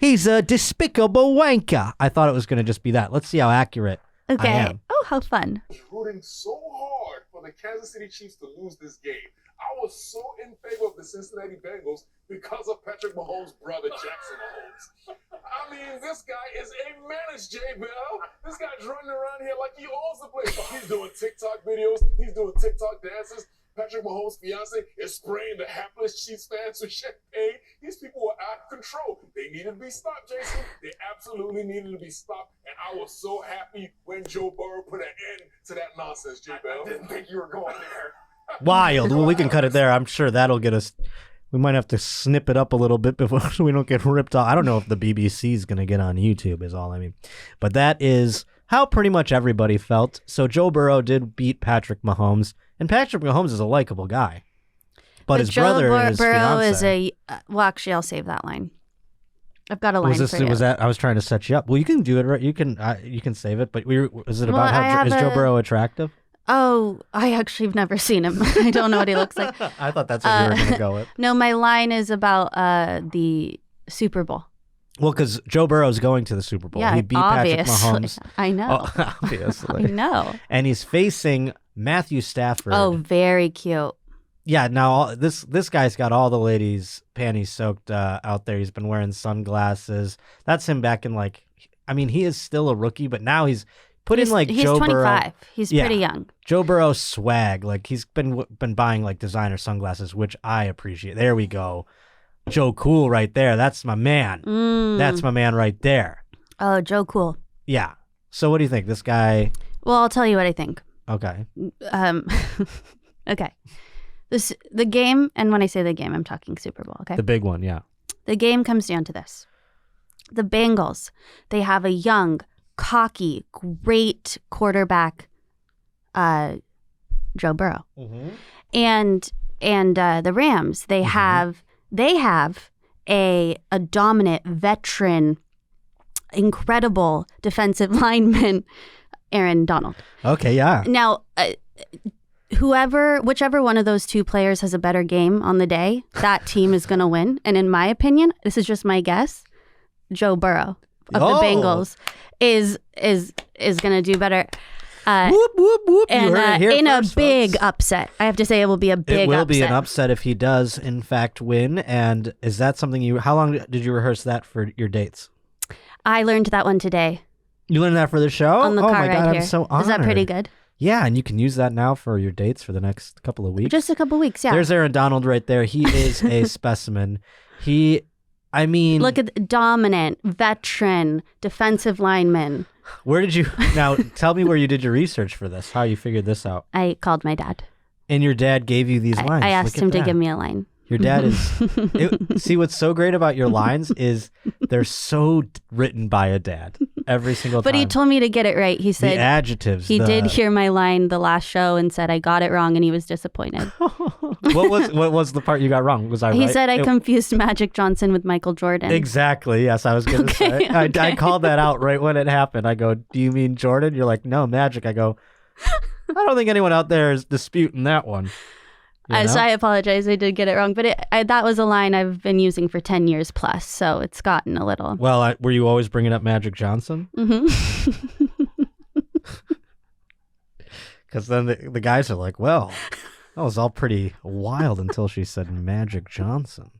He's a despicable wanker. I thought it was going to just be that. Let's see how accurate I Okay. am. Oh, how fun. Rooting so hard for the Kansas City Chiefs to lose this game. I was so in favor of the Cincinnati Bengals because of Patrick Mahomes' brother, Jackson Mahomes. I mean, this guy is a menace, J-Bell. This guy's running around here like he owns the place. He's doing TikTok videos. He's doing TikTok dances. Patrick Mahomes' fiance is spraying the hapless Chiefs fans with champagne. These people were out of control. They needed to be stopped, Jason. They absolutely needed to be stopped. And I was so happy when Joe Burrow put an end to that nonsense, J-Bell. I didn't think you were going there. Wild. Well, we can cut it there. I'm sure that'll get us. We might have to snip it up a little bit before we don't get ripped off. I don't know if the BBC is going to get on YouTube is all I mean. But that is how pretty much everybody felt. So Joe Burrow did beat Patrick Mahomes. And Patrick Mahomes is a likable guy. But his Joe brother and his Burrow fiance. is a... well, actually, I'll save that line. I've got a line for you. Was that? I was trying to set you up. Well, you can do it, right? You can save it. But is it about is Joe Burrow attractive? Oh, I actually have never seen him. I don't know what he looks like. I thought that's what you were going to go with. No, my line is about the Super Bowl. Well, because Joe Burrow's going to the Super Bowl. Yeah, He beat obviously. Patrick Mahomes. I know. Oh, obviously. I know. And he's facing Matthew Stafford. Oh, very cute. Yeah, now this guy's got all the ladies' panties soaked out there. He's been wearing sunglasses. That's him back in he is still a rookie, but now he's put in He's Joe 25. Burrow. He's Yeah. pretty young. Joe Burrow's swag. He's been buying designer sunglasses, which I appreciate. There we go. Joe Cool right there. That's my man. That's my man right there. Oh, Joe Cool. Yeah. So what do you think? This guy... Well, I'll tell you what I think. Okay. Okay. The game, and when I say the game, I'm talking Super Bowl, okay? The big one, yeah. The game comes down to this. The Bengals, they have a young, cocky, great quarterback, Joe Burrow. Mm-hmm. And the Rams, they have a dominant veteran, incredible defensive lineman, Aaron Donald. Okay, yeah. Now, whichever one of those two players has a better game on the day, that team is going to win. And in my opinion, this is just my guess, Joe Burrow of the Bengals is going to do better. Whoop, whoop, whoop. And you heard it here in first, a big folks. upset. I have to say it will be a big upset. It will be an upset if he does, in fact, win. And is that something how long did you rehearse that for your dates? I learned that one today. You learned that for the show? On the car my ride God, here. I'm so honored. Is that pretty good? Yeah, and you can use that now for your dates for the next couple of weeks. Just a couple weeks, yeah. There's Aaron Donald right there. He is a specimen. Look at the dominant, veteran, defensive lineman. Where did you, now tell me where you did your research for this, how you figured this out. I called my dad. And your dad gave you these lines. I asked him to give me a line. Your dad is, see what's so great about your lines is they're so written by a dad every single time. But he told me to get it right. He said the adjectives. He did hear my line the last show and said I got it wrong and he was disappointed. What was the part you got wrong? Was I right? He said I confused Magic Johnson with Michael Jordan. Exactly. Yes, I was going to say. Okay. I called that out right when it happened. I go, do you mean Jordan? You're like, no, Magic. I go, I don't think anyone out there is disputing that one. So I apologize. I did get it wrong. But that was a line I've been using for 10 years plus. So it's gotten a little. Well, were you always bringing up Magic Johnson? Mm-hmm. Because then the guys are like, well, that was all pretty wild until she said Magic Johnson.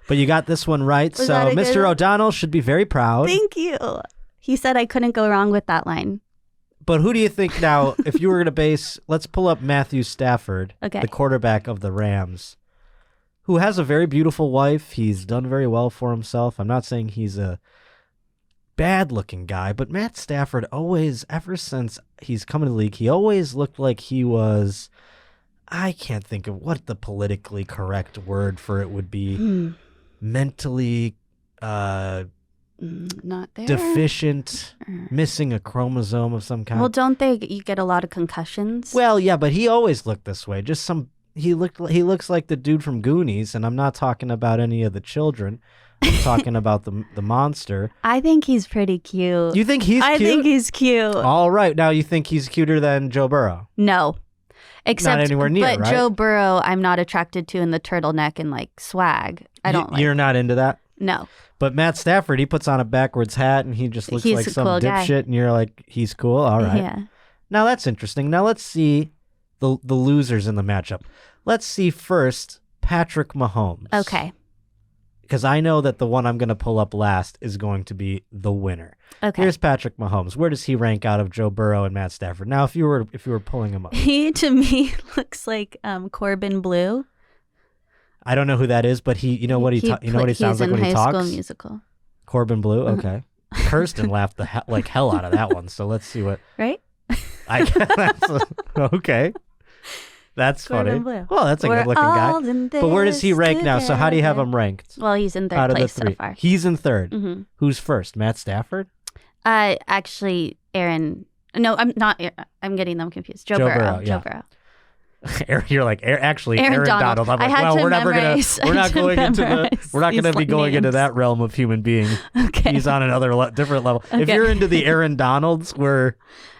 But you got this one right. Was so Mr. O'Donnell should be very proud. Thank you. He said I couldn't go wrong with that line. But who do you think now, if you were going to base, let's pull up Matthew Stafford, the quarterback of the Rams, who has a very beautiful wife. He's done very well for himself. I'm not saying he's a bad-looking guy, but Matt Stafford always, ever since he's come into the league, he always looked like he was, I can't think of what the politically correct word for it would be, mentally not there. Deficient, missing a chromosome of some kind. Well, you get a lot of concussions? Well, yeah, but he always looked this way. He looks like the dude from Goonies, and I'm not talking about any of the children. I'm talking about the monster. I think he's pretty cute. You think he's cute? I think he's cute. All right. Now you think he's cuter than Joe Burrow? No. Except, not anywhere near, but right? Joe Burrow, I'm not attracted to in the turtleneck and swag. I don't like. You're not into that? No. But Matt Stafford, he puts on a backwards hat and he just looks He's like a some cool guy. dipshit, and you're like, he's cool. All right. Yeah. Now that's interesting. Now let's see the losers in the matchup. Let's see first Patrick Mahomes. Okay. Because I know that the one I'm going to pull up last is going to be the winner. Okay. Here's Patrick Mahomes. Where does he rank out of Joe Burrow and Matt Stafford? Now, if you were pulling him up, He to me looks like Corbin Blue. I don't know who that is, but you know what he sounds like when he talks. He's in High School Musical. Corbin Blue. Okay. Kirsten laughed like hell out of that one. So let's see what. Right. Okay. That's Corbin funny. Blue. Well, that's a good looking guy. But where does he rank now? So how do you have him ranked? Well, he's in Out third of place the three. so far. He's in third. Mm-hmm. Who's first? Matt Stafford? Actually, Aaron. No, I'm not. I'm getting them confused. Joe Burrow. yeah. Joe Burrow. You're like actually Aaron Donald. I'm I like, had well, to we're not memorize- going I had to memorize be going into names. that realm of human being. Okay. He's on another different level. If Okay. you're into the Aaron Donalds,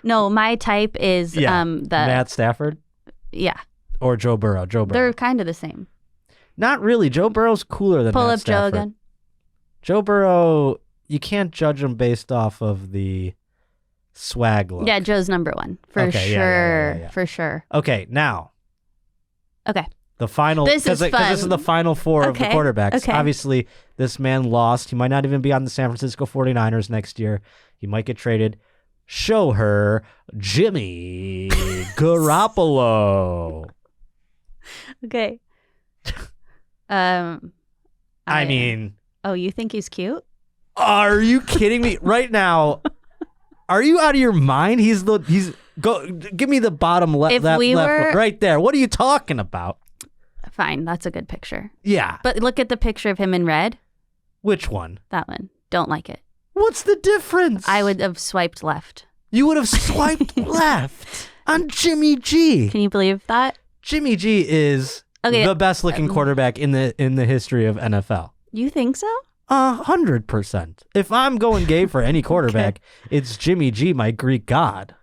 No, my type is the Matt Stafford yeah. or Joe Burrow. They're kind of the same. Not really. Joe Burrow's cooler than Pull Matt up Stafford. Joe again. Joe Burrow, you can't judge him based off of the swag look. Yeah, Joe's number one for Okay, sure. yeah. For sure. Okay, now Okay. the final. This is because this is fun. the final four of the Okay, quarterbacks. okay. Obviously, this man lost. He might not even be on the San Francisco 49ers next year. He might get traded. Show her Jimmy Garoppolo. Okay. I mean, Oh, you think he's cute? are you kidding me? Right now, are you out of your mind? Give me the bottom left. If left we were- right there. What are you talking about? Fine, that's a good picture. Yeah. But look at the picture of him in red. Which one? That one. Don't like it. What's the difference? I would have swiped left. You would have swiped left on Jimmy G. Can you believe that? Jimmy G is Okay, the best looking quarterback in the history of NFL. You think so? 100%. If I'm going gay for any quarterback, it's Jimmy G, my Greek god.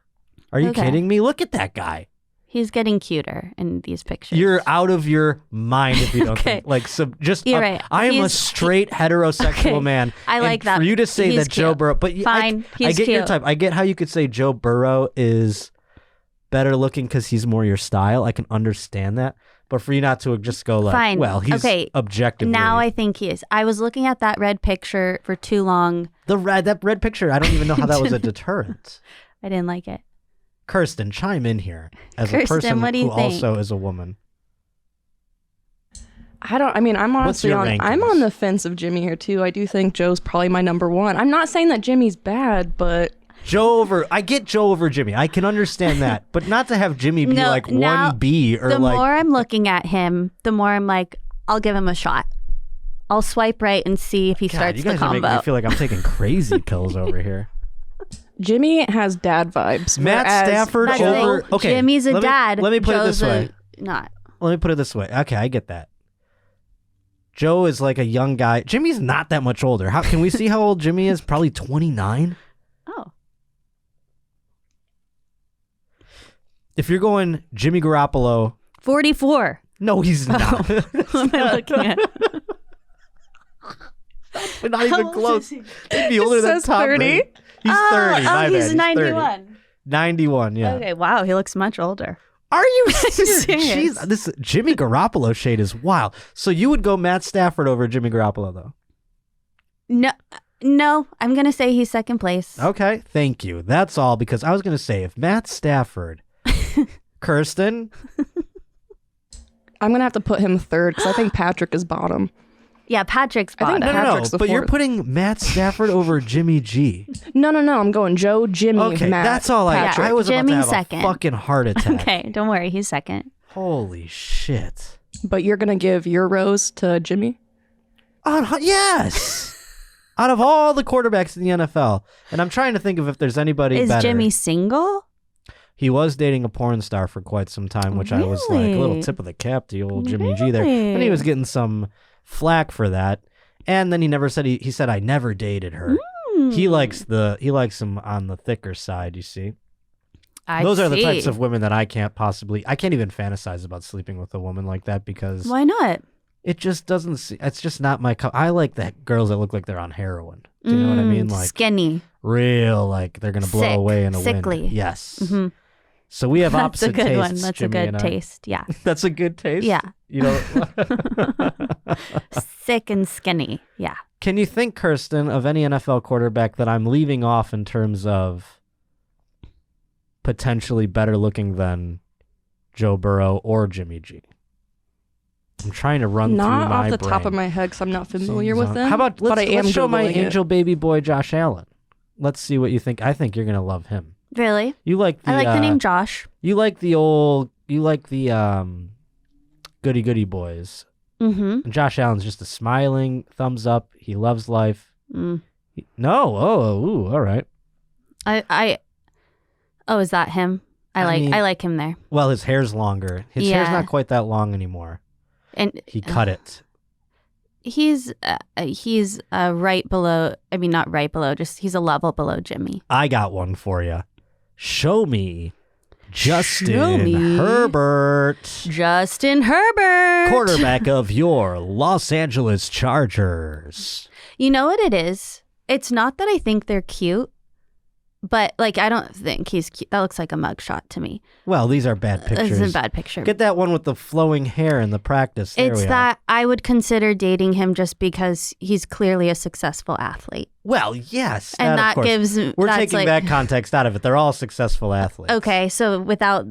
Are you Okay. kidding me? Look at that guy. He's getting cuter in these pictures. You're out of your mind if you don't Okay. think. Like, so just You're right. I am a He's- straight heterosexual Okay. man. I And like that. For you to say He's that Joe cute. Burrow, but Fine, I he's get your cute. type. I get how you could say Joe Burrow is better looking because he's more your style. I can understand that. But for you not to just go like, Fine. well, he's Okay. objectively. Now I think he is. I was looking at that red picture for too long. that red picture, I don't even know how that was a deterrent. I didn't like it. Kirsten, chime in here as a Kirsten, person what do you who think? also is a woman. I'm honestly your I'm rankings? on the fence of Jimmy here too. I do think Joe's probably my number one. I'm not saying that Jimmy's bad, but I get Joe over Jimmy. I can understand that. But not to have Jimmy be No, like now, 1B or the like. more I'm looking at him, the more I'm like, I'll give him a shot. I'll swipe right and see if he God, starts you the guys are making combo. me feel like I'm taking crazy pills over here. Jimmy has dad vibes. Matt whereas Stafford That's over. it. Okay, Jimmy's a dad. Let me put it this Joe's way. Not. Let me put it this way. Okay, I get that. Joe is like a young guy. Jimmy's not that much older. How can we see how old Jimmy is? Probably 29. Oh. If you're going Jimmy Garoppolo, 44. no, he's not. What am I looking at? Not even How old close. is he? He'd be older than says Tom 30. Brady. He's 30. My he's bad. He's 91. 30. 91, yeah. Okay, wow, he looks much older. Are you serious? serious. Jeez, this Jimmy Garoppolo shade is wild. So you would go Matt Stafford over Jimmy Garoppolo, though? No, I'm going to say he's second place. Okay, thank you. That's all, because I was going to say, if Matt Stafford, Kirsten, I'm gonna have to put him third because I think Patrick is bottom. Yeah, Patrick's I think bottom. no, Patrick's the but you're fourth. putting Matt Stafford over Jimmy G. No, I'm going Joe, Jimmy, Okay, Matt. that's all Patrick. I was about to Jimmy's have second. a fucking heart attack. Okay, don't worry, he's second. Holy shit. But you're gonna give your rose to Jimmy? Yes. Out of all the quarterbacks in the NFL, and I'm trying to think of if there's anybody Is better. Jimmy single? He was dating a porn star for quite some time, which I was like, a little Really? tip of the cap to old Jimmy G there. And he was getting some flack for that. And then he never said, he said, I never dated her. He likes him on the thicker side, you see. Those are the types of women that I can't even fantasize about sleeping with a woman like that because Why not? It just doesn't. It's just not my cup. I like the girls that look like they're on heroin. Do you know what I mean? Like skinny, real, like they're gonna blow away in a sickly. wind. Yes. Mm-hmm. So we have opposite tastes. That's a good one. That's Jimmy a good taste. Yeah. That's a good taste. Yeah. You know. Sick and skinny. Yeah. Can you think, Kirsten, of any NFL quarterback that I'm leaving off in terms of potentially better looking than Joe Burrow or Jimmy G? I'm trying to run through my brain. Not off the top of my head because I'm not familiar with them. How about let's show my Googling angel baby boy Josh Allen. Let's see what you think. I think you're gonna love him. Really? You like the, I like the name Josh. You like the goody goody boys. Mm-hmm. And Josh Allen's just a smiling thumbs up. He loves life. No. All right. Is that him? I like him there. Well, his hair's longer. His hair's not quite that long anymore. And he cut it. He's right below. I mean, not right below. Just he's a level below Jimmy. I got one for you. Show me Justin Herbert. Justin Herbert, quarterback of your Los Angeles Chargers. You know what it is? It's not that I think they're cute. But, like, I don't think he's cute. That looks like a mugshot to me. Well, these are bad pictures. This is a bad picture. Get that one with the flowing hair in the practice. It's that I would consider dating him just because he's clearly a successful athlete. Well, yes. And that gives... We're taking that context out of it. They're all successful athletes. Okay, so without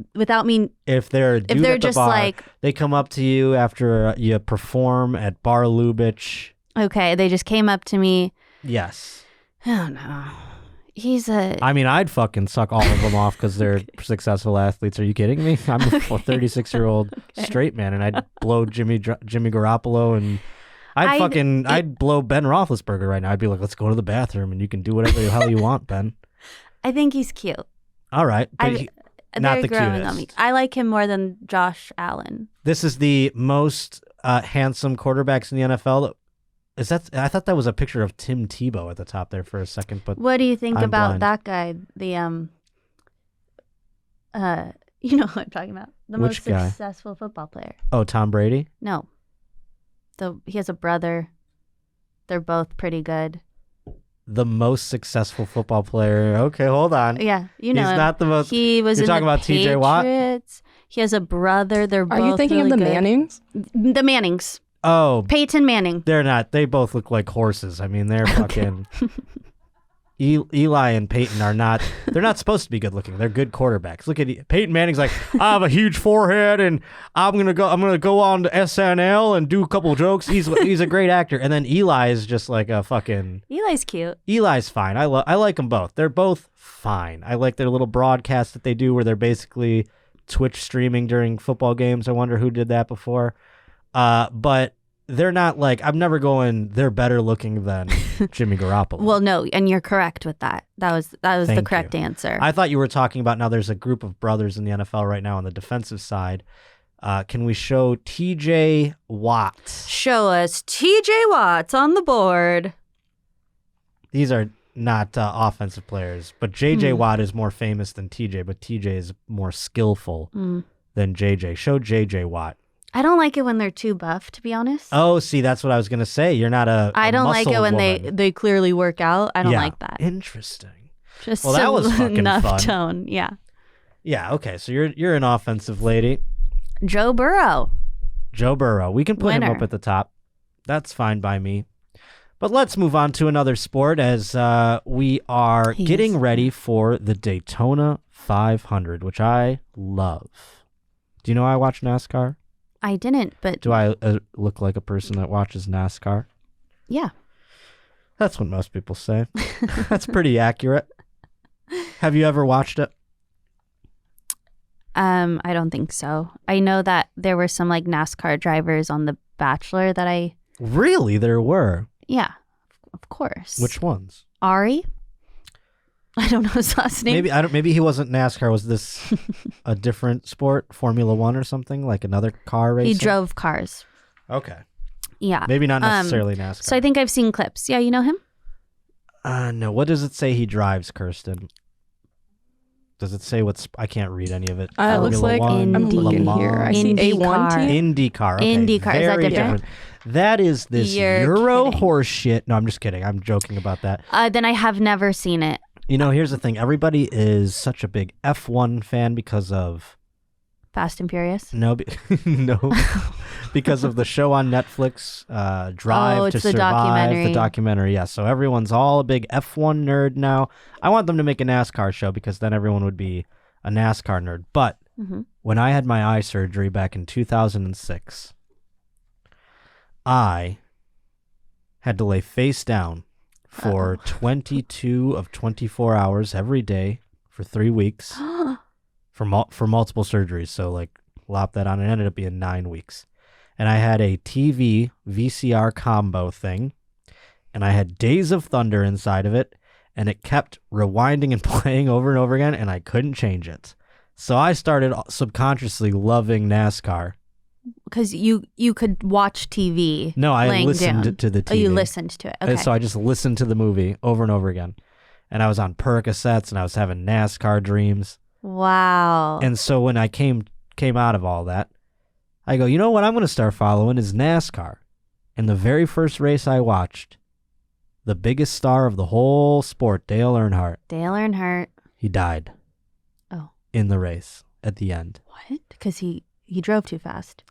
me... If they're just bar, like... They come up to you after you perform at Bar Lubitsch. Okay, they just came up to me. Yes. Oh, no. I mean, I'd fucking suck all of them off because they're successful athletes. Are you kidding me? I'm a 36-year-old straight man, and I'd blow Jimmy Garoppolo, and I'd blow Ben Roethlisberger right now. I'd be like, let's go to the bathroom, and you can do whatever the hell you want, Ben. I think he's cute. All right, but not the cutest. I like him more than Josh Allen. This is the most handsome quarterbacks in the NFL. I thought that was a picture of Tim Tebow at the top there for a second, but what do you think about blind. That guy? The you know what I'm talking about? The Which most successful football player. Oh, Tom Brady? No. He has a brother. They're both pretty good. The most successful football player. Okay, hold on. Yeah, you know he's him. Not the most. He was. You're talking about TJ Watt. He has a brother. They're both. Are you thinking really of the good. Mannings? The Mannings. Oh, Peyton Manning. They're not. They both look like horses. I mean, they're fucking. Eli and Peyton are not. They're not supposed to be good looking. They're good quarterbacks. Look at Peyton Manning's like, I have a huge forehead and I'm gonna go on to SNL and do a couple jokes. He's a great actor. And then Eli is just like a fucking. Eli's cute. Eli's fine. I like them both. They're both fine. I like their little broadcast that they do where they're basically Twitch streaming during football games. I wonder who did that before. But they're not like, I'm never going, they're better looking than Jimmy Garoppolo. Well, no, and you're correct with that. That was the correct answer. I thought you were talking about now there's a group of brothers in the NFL right now on the defensive side. Can we show TJ Watt? Show us TJ Watt on the board. These are not offensive players, but JJ Watt is more famous than TJ, but TJ is more skillful than JJ. Show JJ Watt. I don't like it when they're too buff, to be honest. Oh, see, that's what I was going to say. You're not a I don't like it when woman. they clearly work out. I don't like that. Interesting. Just well, that was fucking enough fun. tone. Yeah. Yeah, okay. So you're an offensive lady. Joe Burrow. We can put him up at the top. That's fine by me. But let's move on to another sport as we are getting ready for the Daytona 500, which I love. Do you know I watch NASCAR? I didn't, but... Do I look like a person that watches NASCAR? Yeah. That's what most people say. That's pretty accurate. Have you ever watched it? I don't think so. I know that there were some like NASCAR drivers on The Bachelor that I... Really? There were? Yeah, of course. Which ones? Ari? I don't know his last name. Maybe he wasn't NASCAR. Was this a different sport, Formula One or something, like another car racing? He drove cars. Okay. Yeah. Maybe not necessarily NASCAR. So I think I've seen clips. Yeah, you know him? No. What does it say he drives, Kirsten? Does it say what's? I can't read any of it. It looks like I'm looking here. I see A1 team. IndyCar. Okay, IndyCar. Is that different? That is this You're Euro kidding. horse shit. No, I'm just kidding. I'm joking about that. Then I have never seen it. You know, here's the thing. Everybody is such a big F1 fan because of... Fast and Furious? No, no, because of the show on Netflix, Drive to Survive, the documentary. Yeah, so everyone's all a big F1 nerd now. I want them to make a NASCAR show because then everyone would be a NASCAR nerd. But when I had my eye surgery back in 2006, I had to lay face down for 22 of 24 hours every day for 3 weeks. For multiple surgeries, so like lop that on. It ended up being 9 weeks, and I had a TV VCR combo thing, and I had Days of Thunder inside of it, and it kept rewinding and playing over and over again, and I couldn't change it. So I started subconsciously loving NASCAR. Because you could watch TV. No, I listened to the TV. Oh, you listened to it. Okay. So I just listened to the movie over and over again, and I was on Percocets, and I was having NASCAR dreams. Wow. And so when I came out of all that, I go, you know what I'm going to start following is NASCAR. And the very first race I watched, the biggest star of the whole sport, Dale Earnhardt. Dale Earnhardt. He died. Oh. In the race at the end. What? Because he drove too fast.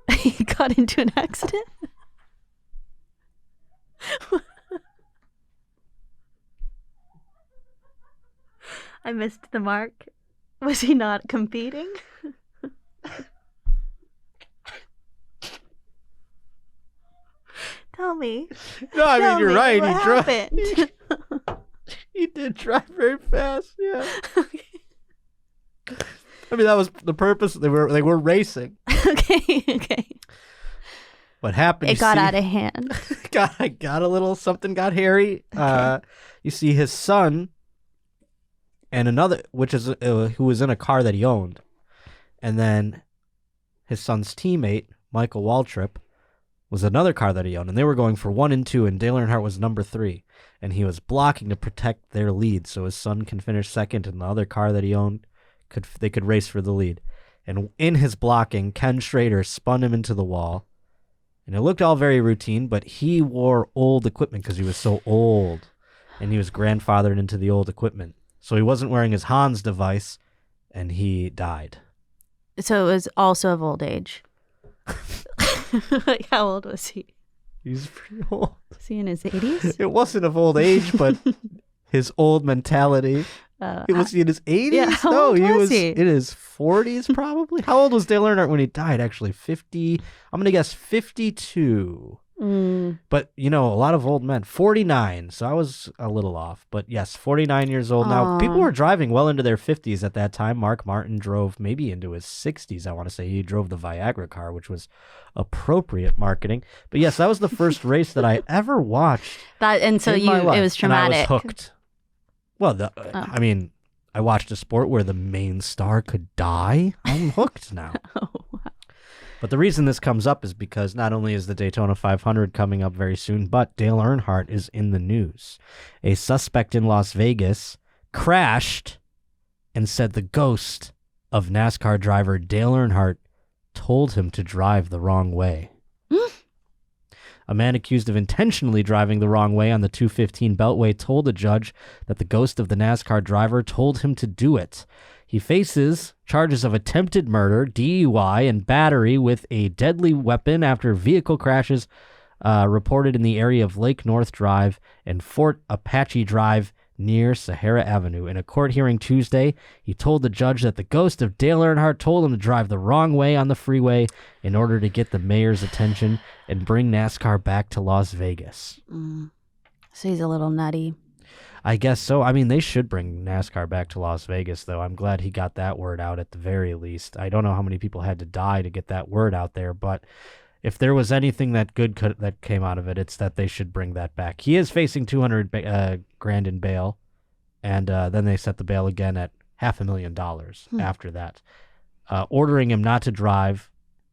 He got into an accident? I missed the mark. Was he not competing? Tell me. No, I mean, you're right. What happened? He did drive very fast, yeah. I mean, that was the purpose. They were racing. Okay. What happened? It got out of hand. got a little something got hairy. Okay. You see his son and another, which is who was in a car that he owned, and then his son's teammate Michael Waltrip was another car that he owned, and they were going for 1 and 2, and Dale Earnhardt was number 3, and he was blocking to protect their lead so his son can finish second, and the other car that he owned they could race for the lead. And in his blocking, Ken Schrader spun him into the wall, and it looked all very routine, but he wore old equipment because he was so old, and he was grandfathered into the old equipment. So he wasn't wearing his Hans device, and he died. So it was also of old age. Like, how old was he? He's pretty old. Was he in his 80s? It wasn't of old age, but his old mentality. Was he in his 80s? Yeah, how old was he? In his 40s, probably. How old was Dale Earnhardt when he died, actually? 50. I'm going to guess 52. But, you know, a lot of old men. 49, so I was a little off. But, yes, 49 years old. Now, people were driving well into their 50s at that time. Mark Martin drove maybe into his 60s, I want to say. He drove the Viagra car, which was appropriate marketing. But, yes, that was the first race that I ever watched. And so it was traumatic. And I was hooked. Well, I mean, I watched a sport where the main star could die. I'm hooked now. Oh, wow. But the reason this comes up is because not only is the Daytona 500 coming up very soon, but Dale Earnhardt is in the news. A suspect in Las Vegas crashed and said the ghost of NASCAR driver Dale Earnhardt told him to drive the wrong way. A man accused of intentionally driving the wrong way on the 215 Beltway told the judge that the ghost of the NASCAR driver told him to do it. He faces charges of attempted murder, DUI, and battery with a deadly weapon after vehicle crashes reported in the area of Lake North Drive and Fort Apache Drive near Sahara Avenue. In a court hearing Tuesday, he told the judge that the ghost of Dale Earnhardt told him to drive the wrong way on the freeway in order to get the mayor's attention and bring NASCAR back to Las Vegas. So he's a little nutty. I guess so. I mean, they should bring NASCAR back to Las Vegas, though. I'm glad he got that word out at the very least. I don't know how many people had to die to get that word out there, but if there was anything that came out of it, it's that they should bring that back. He is facing $200,000 in bail, and then they set the bail again at $500,000 after that, ordering him not to drive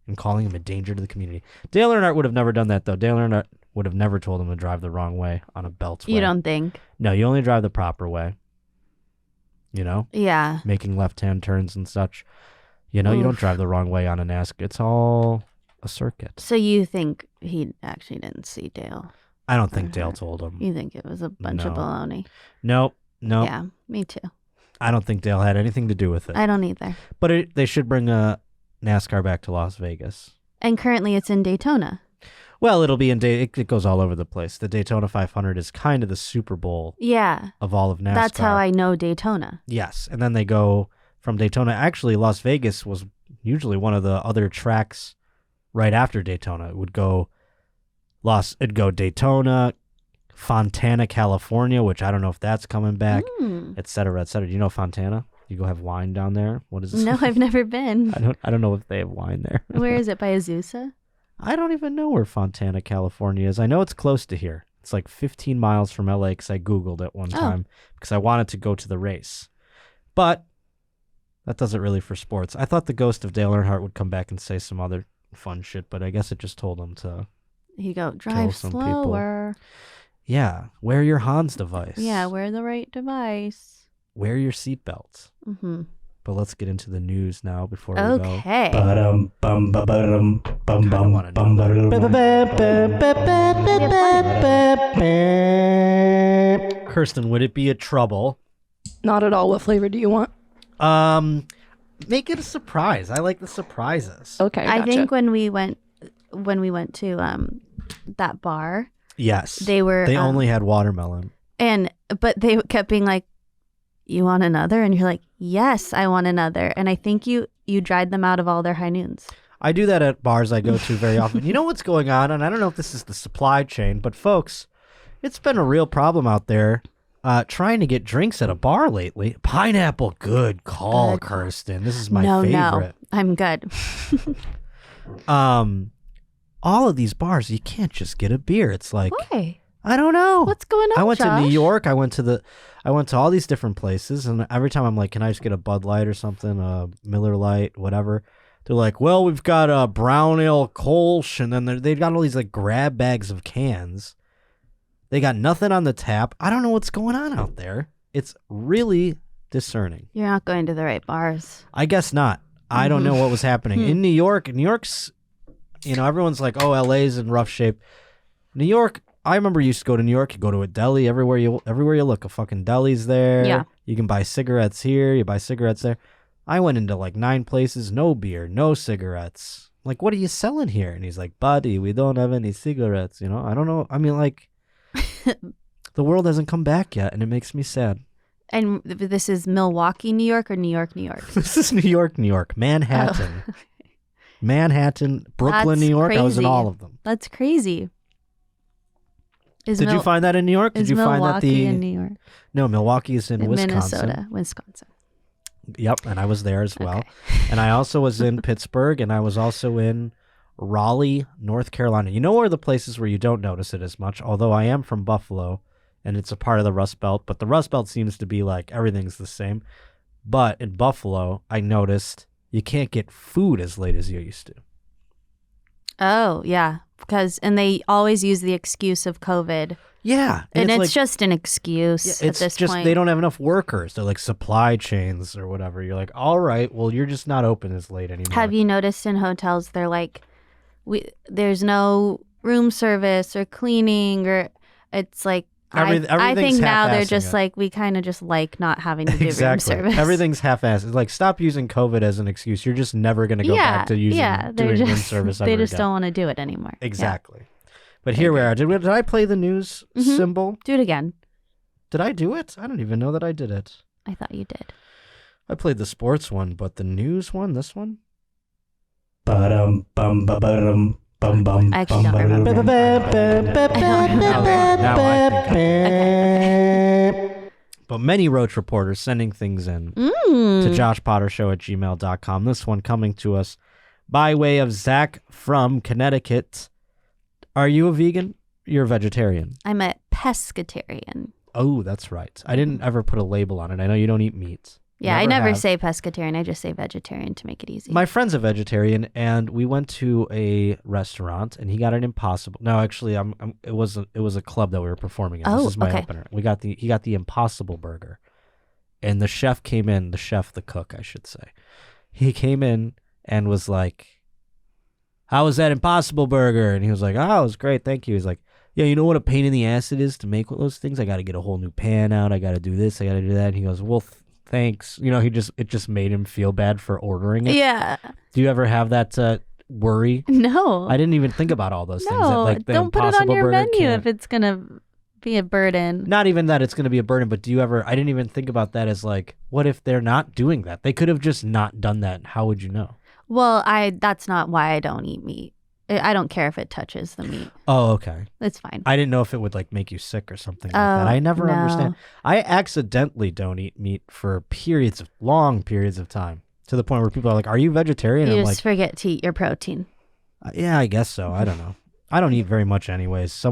and calling him a danger to the community. Dale Earnhardt would have never done that, though. Dale Earnhardt would have never told him to drive the wrong way on a beltway. You don't think? No, you only drive the proper way. Yeah. making left-hand turns and such. You don't drive the wrong way on a NASCAR. It's all a circuit. So you think he actually didn't see Dale? I don't think Dale told him. You think it was a bunch of baloney? No. Yeah, me too. I don't think Dale had anything to do with it. I don't either. But they should bring a NASCAR back to Las Vegas. And currently it's in Daytona. Well, it'll be it goes all over the place. The Daytona 500 is kind of the Super Bowl of all of NASCAR. That's how I know Daytona. Yes. And then they go from Daytona. Actually, Las Vegas was usually one of the other tracks right after Daytona. It'd go Daytona, Fontana, California, which I don't know if that's coming back, et cetera, et cetera. Do you know Fontana? You go have wine down there? What is this? No, I've never been. I don't know if they have wine there. Where is it? By Azusa? I don't even know where Fontana, California is. I know it's close to here. It's like 15 miles from LA because I Googled it one time because I wanted to go to the race. But that does it really for sports. I thought the ghost of Dale Earnhardt would come back and say some other fun shit, but I guess it just told him to drive slower. People. Yeah, wear your Hans device. Yeah, wear the right device. Wear your seatbelts. Mm-hmm. But let's get into the news now before we go. Okay. Kirsten, would it be a trouble? Not at all. What flavor do you want? Make it a surprise. I like the surprises. Okay, gotcha. I think when we went to that bar. Yes. They only had watermelon. But they kept being like, you want another? And you're like, yes, I want another. And I think you dried them out of all their high noons. I do that at bars I go to very often. You know what's going on? And I don't know if this is the supply chain, but folks, it's been a real problem out there trying to get drinks at a bar lately. Pineapple, good call, Kirsten. This is my favorite. No, I'm good. All of these bars, you can't just get a beer. It's like, why? I don't know. What's going on, I went Josh? to New York. I went to all these different places, and every time I'm like, can I just get a Bud Light or something, a Miller Lite, whatever? They're like, well, we've got a brown ale Kolsch, and then they've got all these like grab bags of cans. They got nothing on the tap. I don't know what's going on out there. It's really discerning. You're not going to the right bars. I guess not. I don't know what was happening. In New York's, everyone's like, oh, LA's in rough shape. New York, I remember you used to go to New York, you go to a deli, everywhere you look, a fucking deli's there. Yeah. You can buy cigarettes here, you buy cigarettes there. I went into like 9 places, no beer, no cigarettes. Like, what are you selling here? And he's like, buddy, we don't have any cigarettes, I don't know. I mean, like, the world hasn't come back yet, and it makes me sad. And this is Milwaukee, New York, or New York, New York? This is New York, New York. Manhattan. Oh. Manhattan, Brooklyn, That's New York. crazy. I was in all of them. That's crazy. Did you find that in New York? Did you Milwaukee find that in New York? No, Milwaukee is in Wisconsin. Wisconsin. Yep, and I was there as well. Okay. And I also was in Pittsburgh, and I was also in Raleigh, North Carolina. You know where the places where you don't notice it as much, although I am from Buffalo, and it's a part of the Rust Belt, but the Rust Belt seems to be like everything's the same. But in Buffalo, I noticed you can't get food as late as you used to. Oh, yeah. And they always use the excuse of COVID. Yeah. And it's like, just an excuse at this point. They don't have enough workers. They're like supply chains or whatever. You're like, all right, well, you're just not open as late anymore. Have you noticed in hotels, they're like, there's no room service or cleaning, or it's like, I think now they're just like, we kind of just like not having to do room service. Everything's half-assed. It's like, stop using COVID as an excuse. You're just never going to go back to doing room service ever They just again. don't want to do it anymore. Exactly. Yeah. But here we are. Did I play the news symbol? Do it again. Did I do it? I don't even know that I did it. I thought you did. I played the sports one, but the news one, this one? I actually don't remember. But many Roach reporters sending things in to joshpottershow@gmail.com. This one coming to us by way of Zach from Connecticut. Are you a vegan? You're a vegetarian. I'm a pescatarian. Oh, that's right. I didn't ever put a label on it. I know you don't eat meat. Yeah, I never say pescatarian. I just say vegetarian to make it easy. My friend's a vegetarian, and we went to a restaurant, and he got an Impossible. No, actually, it was a club that we were performing in. This is my opener. He got the Impossible Burger, And the cook, I should say. He came in and was like, how was that Impossible Burger? And he was like, oh, it was great. Thank you. He's like, yeah, you know what a pain in the ass it is to make those things? I got to get a whole new pan out. I got to do this. I got to do that. And he goes, well, thanks. You know, it just made him feel bad for ordering it. Yeah. Do you ever have that worry? No. I didn't even think about all those things. No, Like don't put it on your menu if it's going to be a burden. Not even that it's going to be a burden, but I didn't even think about that as like, what if they're not doing that? They could have just not done that. How would you know? Well, that's not why I don't eat meat. I don't care if it touches the meat. Oh, okay. It's fine. I didn't know if it would like make you sick or something like that. I never understand. I accidentally don't eat meat for long periods of time, to the point where people are like, are you vegetarian? You I'm just forget to eat your protein. Yeah, I guess so. I don't know. I don't eat very much anyways.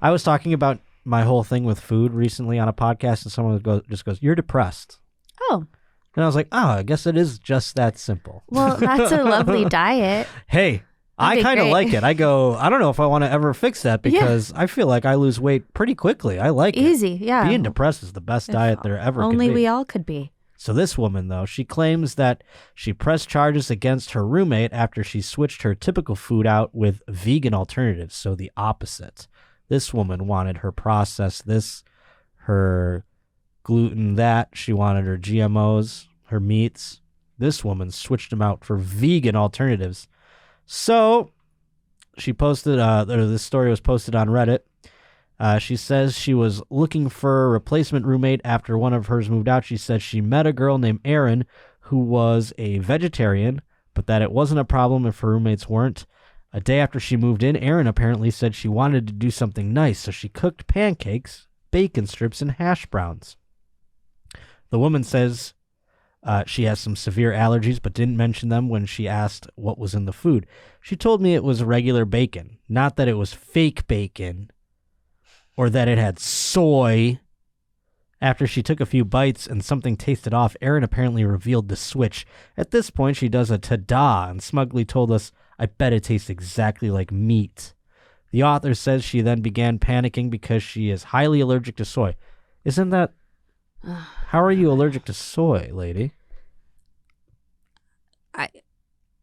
I was talking about my whole thing with food recently on a podcast, and someone just goes, you're depressed. Oh. And I was like, oh, I guess it is just that simple. Well, that's a lovely diet. Hey, I kind of like it. I don't know if I want to ever fix that because I feel like I lose weight pretty quickly. I like it. Easy, yeah. Being depressed is the best diet there ever could be. Only we all could be. So this woman, though, she claims that she pressed charges against her roommate after she switched her typical food out with vegan alternatives, so the opposite. This woman wanted her processed this, her gluten that. She wanted her GMOs, her meats. This woman switched them out for vegan alternatives. So she posted, this story was posted on Reddit. She says she was looking for a replacement roommate after one of hers moved out. She says she met a girl named Erin who was a vegetarian, but that it wasn't a problem if her roommates weren't. A day after she moved in, Erin apparently said she wanted to do something nice, so she cooked pancakes, bacon strips, and hash browns. The woman says she has some severe allergies, but didn't mention them when she asked what was in the food. She told me it was regular bacon, not that it was fake bacon or that it had soy. After she took a few bites and something tasted off, Erin apparently revealed the switch. At this point, she does a ta-da and smugly told us, I bet it tastes exactly like meat. The author says she then began panicking because she is highly allergic to soy. Isn't that... How are you allergic to soy, lady?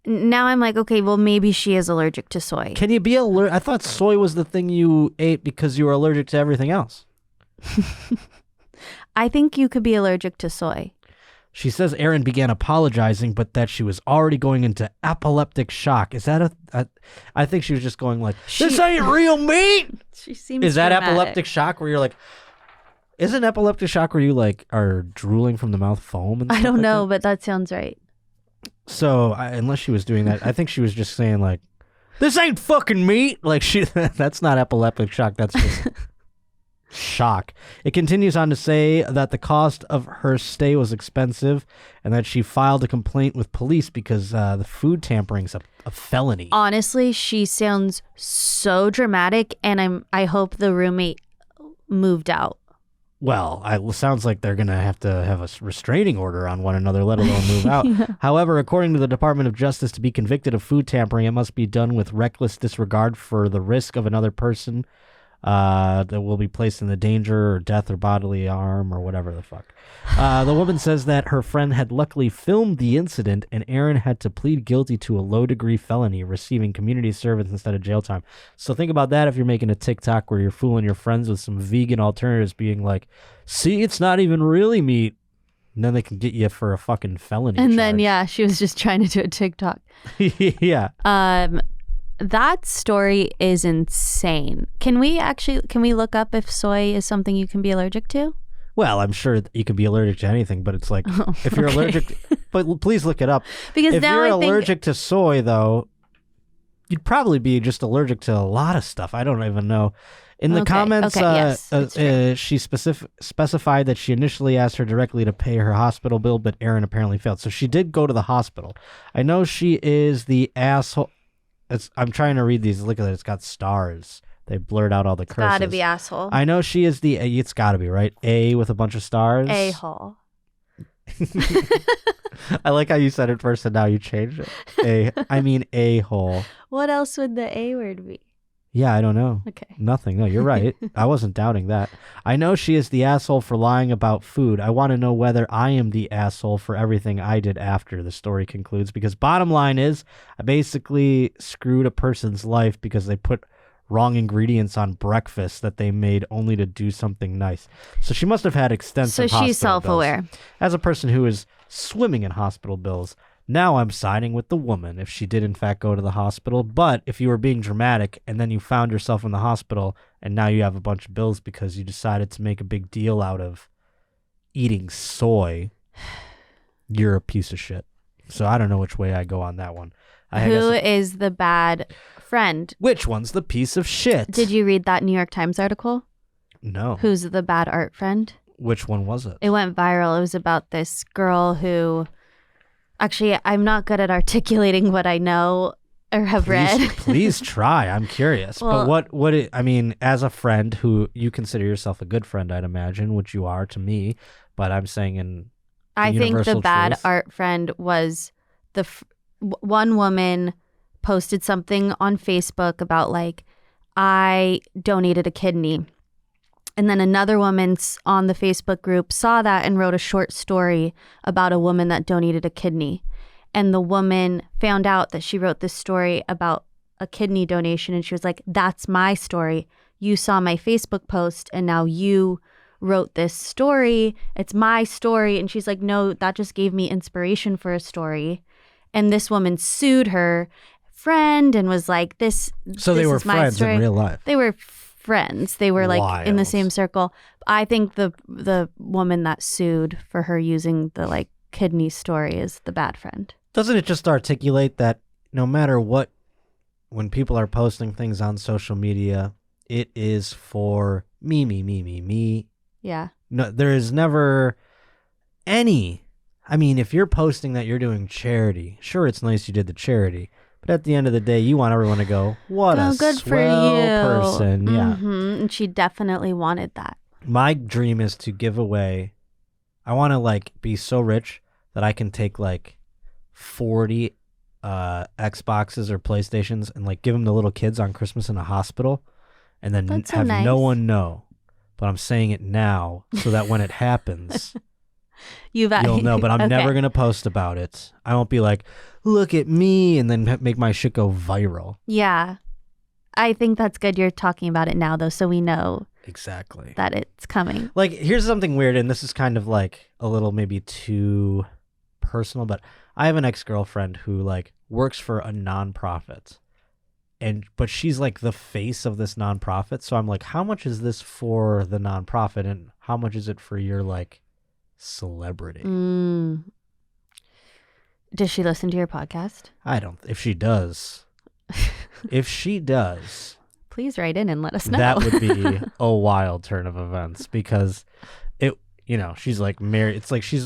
Now I'm like, okay, well, maybe she is allergic to soy. Can you be allergic? I thought soy was the thing you ate because you were allergic to everything else. I think you could be allergic to soy. She says Erin began apologizing, but that she was already going into epileptic shock. Is that I think she was just going like, this ain't real meat! She seems Is that dramatic. epileptic shock where you're like... Isn't epileptic shock where you like are drooling from the mouth foam? And I don't like know, that? but that sounds right. So unless she was doing that, I think she was just saying like, "This ain't fucking meat." Like that's not epileptic shock. That's just shock. It continues on to say that the cost of her stay was expensive, and that she filed a complaint with police because the food tampering's a felony. Honestly, she sounds so dramatic, and I hope the roommate moved out. Well, it sounds like they're going to have a restraining order on one another, let alone move out. Yeah. However, according to the Department of Justice, to be convicted of food tampering, it must be done with reckless disregard for the risk of another person that will be placed in the danger or death or bodily harm or whatever the fuck. The woman says that her friend had luckily filmed the incident and Erin had to plead guilty to a low-degree felony, receiving community service instead of jail time. So think about that if you're making a TikTok where you're fooling your friends with some vegan alternatives, being like, see, it's not even really meat. And then they can get you for a fucking felony And charge. then, yeah, she was just trying to do a TikTok. Yeah. That story is insane. Can we look up if soy is something you can be allergic to? Well, I'm sure you can be allergic to anything, but it's like, if you're allergic, but please look it up. Because if now you're I think allergic to soy, though, you'd probably be just allergic to a lot of stuff. I don't even know. In the comments, yes, she specified that she initially asked her directly to pay her hospital bill, but Erin apparently failed. So she did go to the hospital. I know she is the asshole. I'm trying to read these. Look at it. It's got stars. They blurred out all the curses. Gotta be asshole. I know she is the... It's gotta be, right? A with a bunch of stars. A-hole. I like how you said it first and now you changed it. I mean a-hole. What else would the A word be? Yeah, I don't know. Okay. Nothing. No, you're right. I wasn't doubting that. I know she is the asshole for lying about food. I want to know whether I am the asshole for everything I did after, the story concludes, because bottom line is I basically screwed a person's life because they put wrong ingredients on breakfast that they made only to do something nice. So she must have had extensive So she's self-aware. bills. As a person who is swimming in hospital bills, now I'm siding with the woman if she did in fact go to the hospital. But if you were being dramatic and then you found yourself in the hospital and now you have a bunch of bills because you decided to make a big deal out of eating soy, you're a piece of shit. So I don't know which way I go on that one. Who is the bad friend? Which one's the piece of shit? Did you read that New York Times article? No. Who's the bad art friend? Which one was it? It went viral. It was about this girl who... Actually, I'm not good at articulating what I know or have read. Please try. I'm curious. Well, but I mean, as a friend who you consider yourself a good friend, I'd imagine, which you are to me, but I'm saying I think the bad truth. art friend was one woman posted something on Facebook about like, I donated a kidney. And then another woman on the Facebook group saw that and wrote a short story about a woman that donated a kidney. And the woman found out that she wrote this story about a kidney donation. And she was like, that's my story. You saw my Facebook post and now you wrote this story. It's my story. And she's like, no, that just gave me inspiration for a story. And this woman sued her friend and was like, So they were friends in real life. They were friends. They were like Wild. in the same circle. I think the woman that sued for her using the like kidney story is the bad friend. Doesn't it just articulate that no matter what, when people are posting things on social media, it is for me. Yeah. No, there is never any. I mean, if you're posting that you're doing charity, sure, it's nice you did the charity. But at the end of the day, you want everyone to go, what a good swell for you. person. Yeah. Mm-hmm. And she definitely wanted that. My dream is to give away, I want to like be so rich that I can take like 40 Xboxes or PlayStations and like give them to little kids on Christmas in a hospital and then That's so have nice. no one know. But I'm saying it now so that when it happens, you'll know. But I'm Okay. never going to post about it. I won't be like, look at me, and then make my shit go viral. Yeah. I think that's good you're talking about it now, though, so we know Exactly. that it's coming. Like, here's something weird, and this is kind of like a little maybe too personal, but I have an ex-girlfriend who like works for a nonprofit, but she's like the face of this nonprofit. So I'm like, how much is this for the nonprofit, and how much is it for your like celebrity? Does she listen to your podcast? I don't. If she does, Please write in and let us know. that would be a wild turn of events because she's like married. It's like she's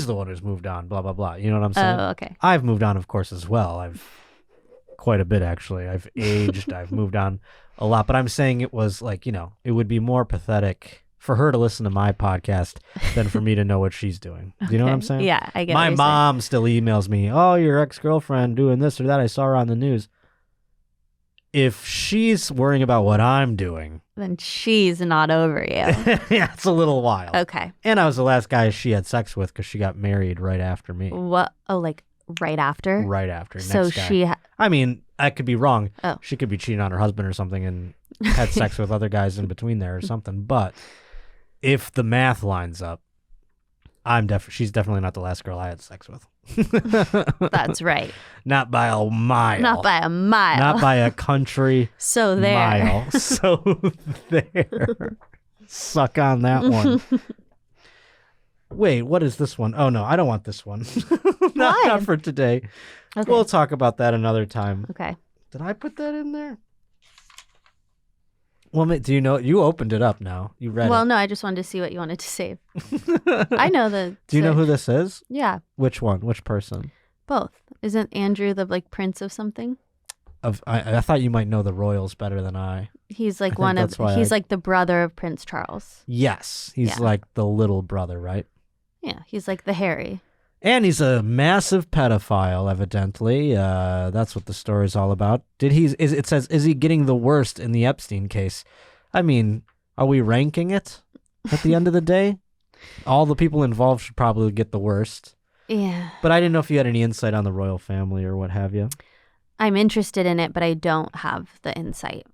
the one who's moved on, blah, blah, blah. You know what I'm saying? Oh, okay. I've moved on, of course, as well. I've quite a bit, actually. I've aged. I've moved on a lot. But I'm saying it was like, it would be more pathetic for her to listen to my podcast than for me to know what she's doing. Do you know what I'm saying? Yeah, I get My what you're mom still emails me, oh, your ex-girlfriend doing this or that. I saw her on the news. If she's worrying about what I'm doing, then she's not over you. yeah, it's a little wild. Okay. And I was the last guy she had sex with because she got married right after me. What? Oh, like right after? Right after. So next guy. she... I mean, I could be wrong. Oh. She could be cheating on her husband or something and had sex with other guys in between there or something. But if the math lines up, she's definitely not the last girl I had sex with. That's right. Not by a mile. Not by a mile. Not by a country So there. mile. So there. Suck on that one. Wait, what is this one? Oh, no, I don't want this one. Not for today. Okay. We'll talk about that another time. Okay. Did I put that in there? Well, do you know? You opened it up now. You read Well, it. no, I just wanted to see what you wanted to save. I know the... Do you know who this is? Yeah, Which one? Which person? both. Isn't Andrew the like prince of something? I thought you might know the royals better than I. He's like I think that's why he's like the brother of Prince Charles. Yes, he's Yeah. like the little brother, right? Yeah, he's like the Harry. And he's a massive pedophile, evidently. That's what the story's all about. It says, is he getting the worst in the Epstein case? I mean, are we ranking it at the end of the day? All the people involved should probably get the worst. Yeah. But I didn't know if you had any insight on the royal family or what have you. I'm interested in it, but I don't have the insight.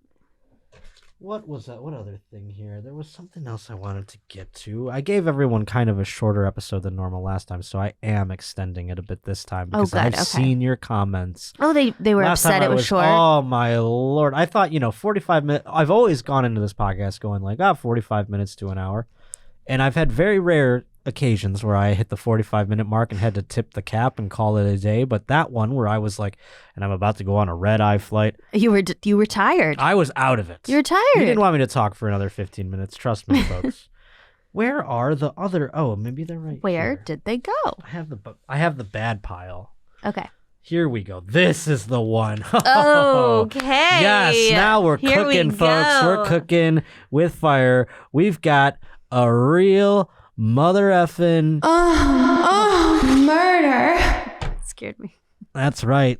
What was that? What other thing here? There was something else I wanted to get to. I gave everyone kind of a shorter episode than normal last time, so I am extending it a bit this time because I've seen your comments. Oh, they were upset it was short. Oh, my Lord. I thought, 45 minutes. I've always gone into this podcast going like, 45 minutes to an hour. And I've had very rare occasions where I hit the 45-minute mark and had to tip the cap and call it a day. But that one where I was like, and I'm about to go on a red-eye flight. You were tired. I was out of it. You were tired. You didn't want me to talk for another 15 minutes. Trust me, folks. Where are the other? Oh, maybe they're right Where here. did they go? I have the bad pile. Okay. Here we go. This is the one. Okay. Yes, now we're Here cooking, we folks. go. We're cooking with fire. We've got a real mother effing. Murder. Scared me. That's right.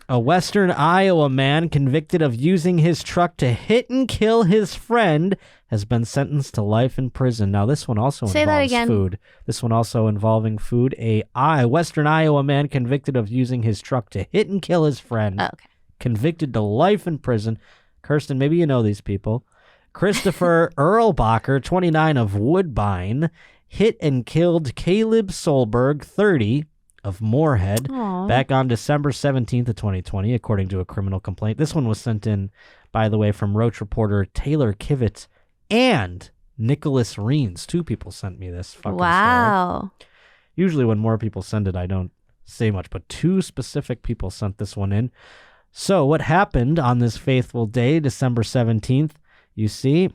A Western Iowa man convicted of using his truck to hit and kill his friend has been sentenced to life in prison. Now, this one also involves food. This one also involving food. A Western Iowa man convicted of using his truck to hit and kill his friend. Okay. Convicted to life in prison. Kirsten, maybe you know these people. Christopher Erlbacher, 29, of Woodbine, hit and killed Caleb Solberg, 30, of Moorhead, back on December 17th of 2020, according to a criminal complaint. This one was sent in, by the way, from Roach reporter Taylor Kivett and Nicholas Reens. 2 people sent me this fucking story. Usually when more people send it, I don't say much, but 2 specific people sent this one in. So what happened on this faithful day, December 17th, you see,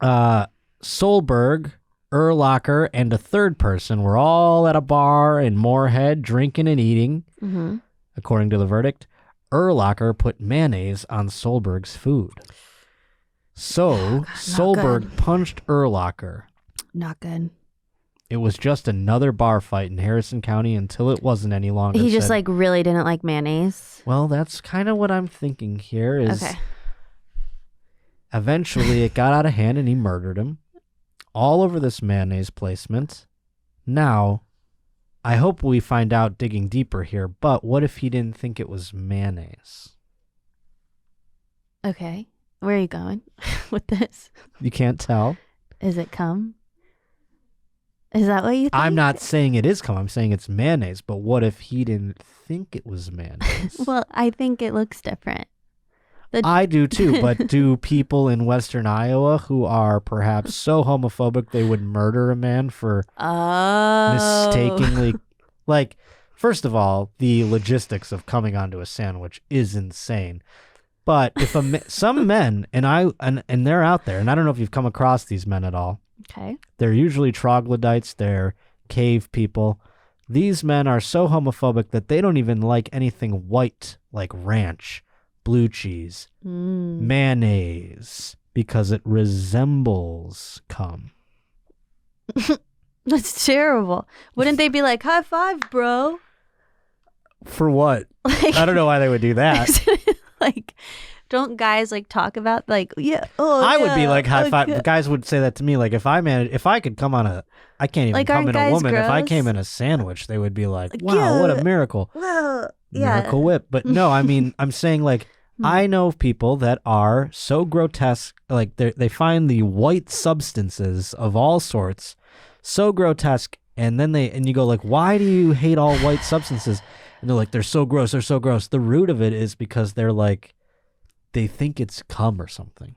Solberg, Erlacher, and a third person were all at a bar in Moorhead drinking and eating. Mm-hmm. According to the verdict, Erlacher put mayonnaise on Solberg's food. So Solberg punched Erlacher. Not good. It was just another bar fight in Harrison County until it wasn't any longer. He just really didn't like mayonnaise. Well, that's kind of what I'm thinking here is eventually it got out of hand and he murdered him. All over this mayonnaise placement. Now, I hope we find out digging deeper here, but what if he didn't think it was mayonnaise? Okay. Where are you going with this? You can't tell. Is it cum? Is that what you think? I'm not saying it is cum. I'm saying it's mayonnaise, but what if he didn't think it was mayonnaise? Well, I think it looks different. I do too, but do people in Western Iowa who are perhaps so homophobic they would murder a man for mistakenly... Like, first of all, the logistics of coming onto a sandwich is insane. But if some men, and they're out there, and I don't know if you've come across these men at all. Okay. They're usually troglodytes, they're cave people. These men are so homophobic that they don't even like anything white, like ranch, blue cheese, mayonnaise, because it resembles cum. That's terrible. Wouldn't they be like, high five, bro? For what? I don't know why they would do that. Like, don't guys talk about I would be like high five. The guys would say that to me. Like if I could come on I can't even come in a woman. Gross? If I came in a sandwich, they would be like, wow, what a miracle. Well, Miracle Whip. But no, I mean, I'm saying I know of people that are so grotesque, they find the white substances of all sorts so grotesque, and then you go why do you hate all white substances? And they're like, they're so gross, they're so gross. The root of it is because they're they think it's cum or something.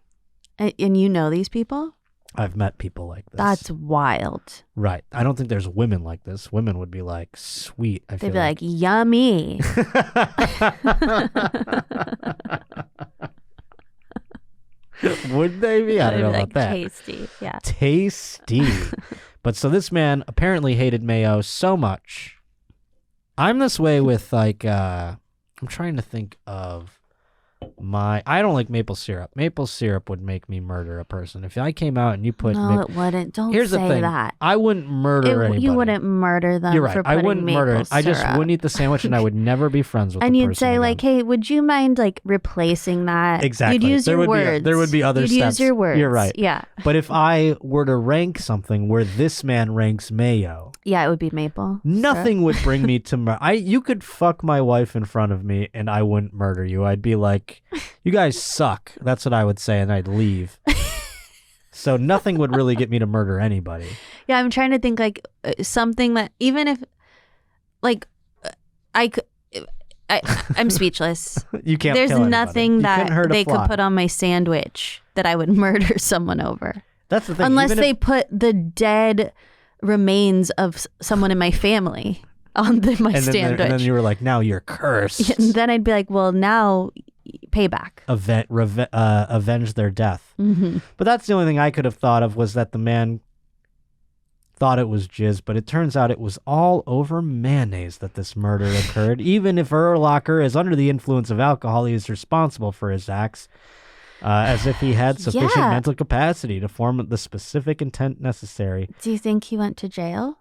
And you know these people? I've met people like this. That's wild. Right. I don't think there's women like this. Women would be like, sweet. They'd be like, yummy. Would they be? I don't know about that. Tasty. Yeah. Tasty. But so this man apparently hated mayo so much. I'm this way with I'm trying to think of I don't like maple syrup. Maple syrup would make me murder a person. If I came out and you put No, it wouldn't. Don't Here's say the thing. that. I wouldn't murder anybody. You wouldn't murder them. You're right. For putting I wouldn't murder it. maple I just syrup. wouldn't eat the sandwich, and I would never be friends with the person. And you'd say again. like, "Hey, would you mind like replacing that?" Exactly. You'd use your words. There would be other You'd steps. use your words. You're right. Yeah. But if I were to rank something where this man ranks mayo, Yeah, it would be maple. nothing would bring me to murder. You could fuck my wife in front of me, and I wouldn't murder you. I'd be like, "You guys suck." That's what I would say, and I'd leave. So nothing would really get me to murder anybody. Yeah, I'm trying to think like something that even if like I'm speechless. You can't. There's kill anybody. nothing You that couldn't hurt a they fly. could put on my sandwich that I would murder someone over. That's the thing. Unless Even they if, put the dead remains of someone in my family on my sandwich. and then you were like, "Now you're cursed." And then I'd be like, well, now payback. Avenge their death. Mm-hmm. But that's the only thing I could have thought of was that the man thought it was jizz, but it turns out it was all over mayonnaise that this murder occurred. Even if Urlacher is under the influence of alcohol, he is responsible for his acts, as if he had sufficient Yeah. mental capacity to form the specific intent necessary. Do you think he went to jail?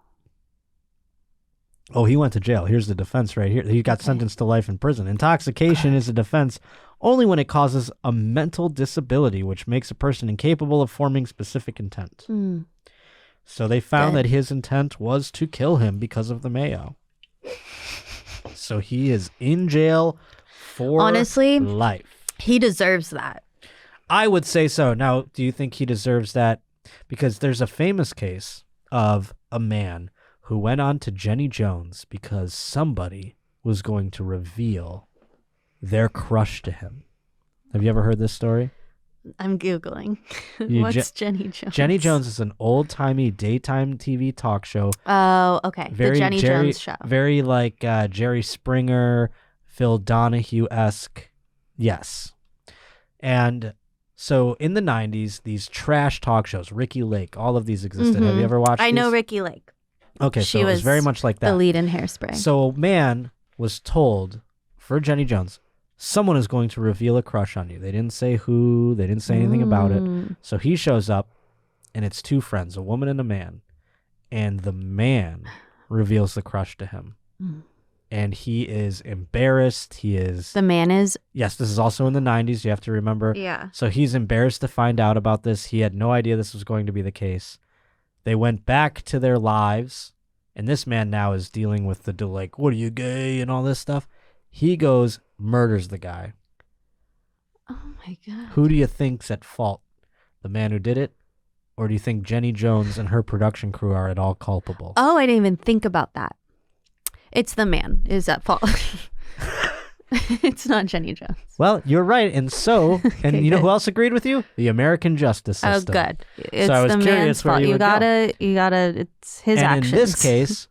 Oh, he went to jail. Here's the defense right here. He got sentenced to life in prison. Intoxication is a defense only when it causes a mental disability, which makes a person incapable of forming specific intent. Mm. So they found Good. that his intent was to kill him because of the mayo. So he is in jail for Honestly, life. He deserves that. I would say so. Now, do you think he deserves that? Because there's a famous case of a man who went on to Jenny Jones because somebody was going to reveal their crush to him. Have you ever heard this story? I'm Googling. You What's Jenny Jones? Jenny Jones is an old-timey daytime TV talk show. Oh, okay. The Jenny Jerry, Jones show. Very like Jerry Springer, Phil Donahue-esque. Yes. And so in the 90s, these trash talk shows, Ricky Lake, all of these existed. Have you ever watched I know these? Ricky Lake. Okay, She so it was was very much like that. The lead in Hairspray. So a man was told for Jenny Jones, someone is going to reveal a crush on you. They didn't say who. They didn't say anything about it. So he shows up, and it's two friends, a woman and a man. And the man reveals the crush to him. And he is embarrassed. The man is? Yes, this is also in the 90s. You have to remember. Yeah. So he's embarrassed to find out about this. He had no idea this was going to be the case. They went back to their lives, and this man now is dealing with the like, what are you, gay, and all this stuff. He goes, murders the guy. Oh my God. Who do you think's at fault? The man who did it? Or do you think Jenny Jones and her production crew are at all culpable? Oh, I didn't even think about that. It's the man is at fault. It's not Jenny Jones. Well, you're right. And so, and you know who else agreed with you? The American justice system. Oh, good. It's So I was the curious man's where fault. you would go. You gotta, it's his And actions. in this case,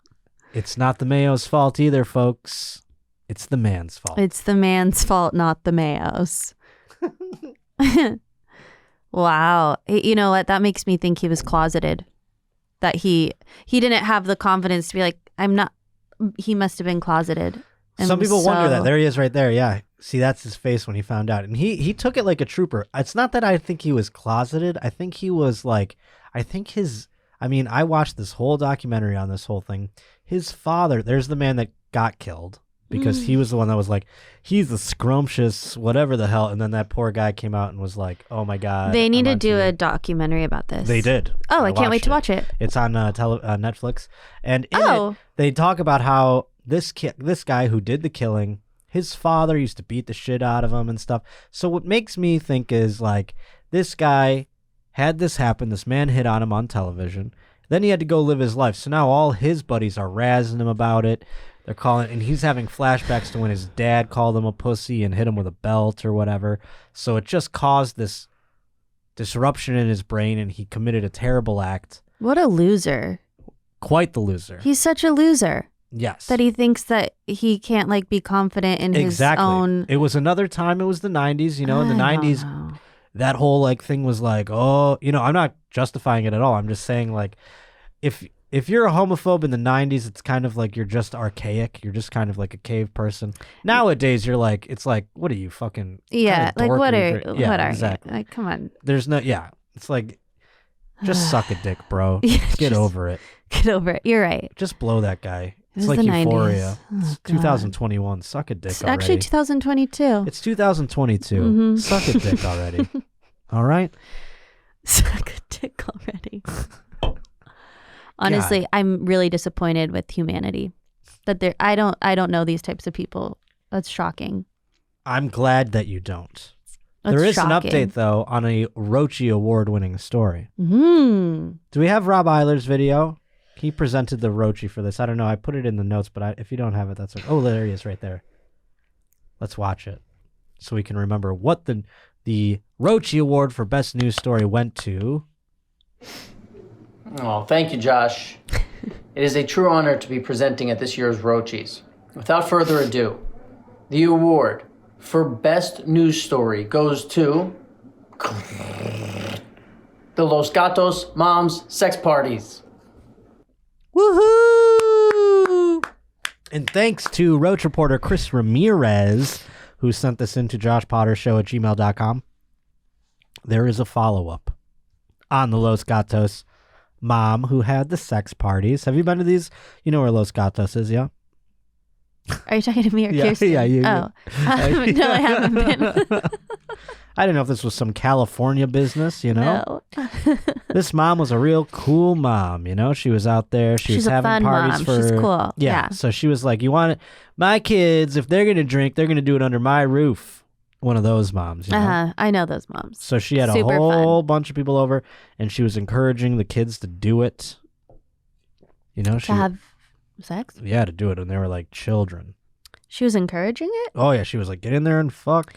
it's not the mayo's fault either, folks. It's the man's fault. It's the man's fault, not the mayo's. Wow. You know what? That makes me think he was closeted. That he didn't have the confidence to be like, I'm not, he must have been closeted. And Some people wonder that. so- There he is right there. Yeah. See, that's his face when he found out. And he took it like a trooper. It's not that I think he was closeted. I think he was like, I watched this whole documentary on this whole thing. His father, there's the man that got killed because he was the one that was like, he's the scrumptious, whatever the hell. And then that poor guy came out and was like, oh my God. They need I'm to on do TV. a documentary about this. They did. Oh, I can't wait to watch it. It's on Netflix. And in it, they talk about how this guy who did the killing, his father used to beat the shit out of him and stuff. So what makes me think is like this guy had this happen. This man hit on him on television. Then he had to go live his life. So now all his buddies are razzing him about it. They're calling, and he's having flashbacks to when his dad called him a pussy and hit him with a belt or whatever. So it just caused this disruption in his brain, and he committed a terrible act. What a loser. Quite the loser. He's such a loser. Yes. That he thinks that he can't like be confident in his own. It was another time. It was the 90s. You know, in the 90s, that whole like thing was like, oh, you know, I'm not justifying it at all. I'm just saying like, if if you're a homophobe in the 90s, it's kind of like you're just archaic. You're just kind of like a cave person. Nowadays, you're like, it's like, what are you fucking? Yeah, like what are exactly. you? Like, come on. There's no, it's like, just suck a dick, bro. Get over it. Get over it. You're right. Just blow that guy. It's It was like the Euphoria. 90s. It's 2021. Suck a dick It's already. actually 2022. It's 2022. Mhm. Suck a dick already. All right? Suck a dick already. Honestly, I'm really disappointed with humanity. That I don't know these types of people. That's shocking. I'm glad that you don't. That's there is shocking. an update, though, on a Roachy Award-winning story. Mm. Do we have Rob Eiler's video? He presented the Roachy for this. I don't know. I put it in the notes, but if you don't have it, that's okay. Oh, there he is right there. Let's watch it so we can remember what the Roachy Award for Best News Story went to. Oh, thank you, Josh. It is a true honor to be presenting at this year's Roachies. Without further ado, the award for Best News Story goes to the Los Gatos Moms Sex Parties. Woohoo! And thanks to Roach reporter Chris Ramirez, who sent this in to joshpottershow@gmail.com. There is a follow-up on the Los Gatos mom who had the sex parties. Have you been to these? You know where Los Gatos is, yeah? Are you talking to me or Yeah, Kirsten? yeah, you. Oh, no, I haven't been. I didn't know if this was some California business, you know? No. This mom was a real cool mom, you know? She was out there. She was She's a having fun parties mom. for... She's cool. Yeah. So she was like, you want it? My kids, if they're going to drink, they're going to do it under my roof. One of those moms, you know? I know those moms. So she had Super a whole fun. bunch of people over, and she was encouraging the kids to do it. You know? To have sex? Yeah, to do it when they were like children. She was encouraging it? Oh, yeah. She was like, get in there and fuck.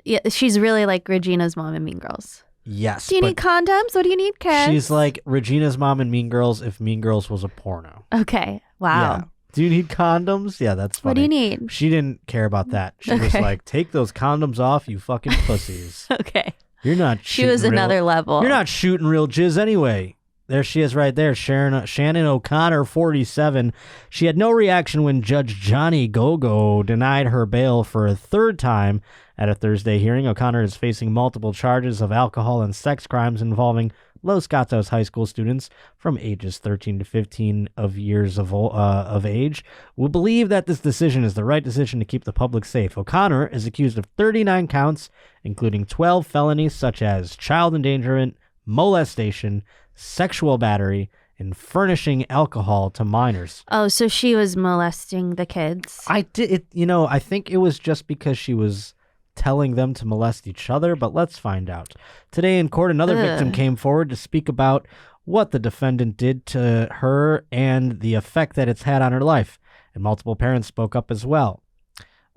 Yeah, she's really like Regina's mom in Mean Girls. Yes. Do you need condoms? What do you need, kids? She's like Regina's mom in Mean Girls if Mean Girls was a porno. Okay. Wow. Yeah. Do you need condoms? Yeah, that's funny. What do you need? She didn't care about that. She was Okay. like, take those condoms off, you fucking pussies. Okay. You're not She was shooting another level. You're not shooting real jizz anyway. There she is right there, Shannon O'Connor, 47. She had no reaction when Judge Johnny Gogo denied her bail for a third time at a Thursday hearing. O'Connor is facing multiple charges of alcohol and sex crimes involving Los Gatos high school students from ages 13 to 15 of years of age. We believe that this decision is the right decision to keep the public safe. O'Connor is accused of 39 counts, including 12 felonies such as child endangerment, molestation, sexual battery, and furnishing alcohol to minors. Oh, so she was molesting the kids. I think it was just because she was telling them to molest each other, but let's find out. Today in court, another victim came forward to speak about what the defendant did to her and the effect that it's had on her life. And multiple parents spoke up as well.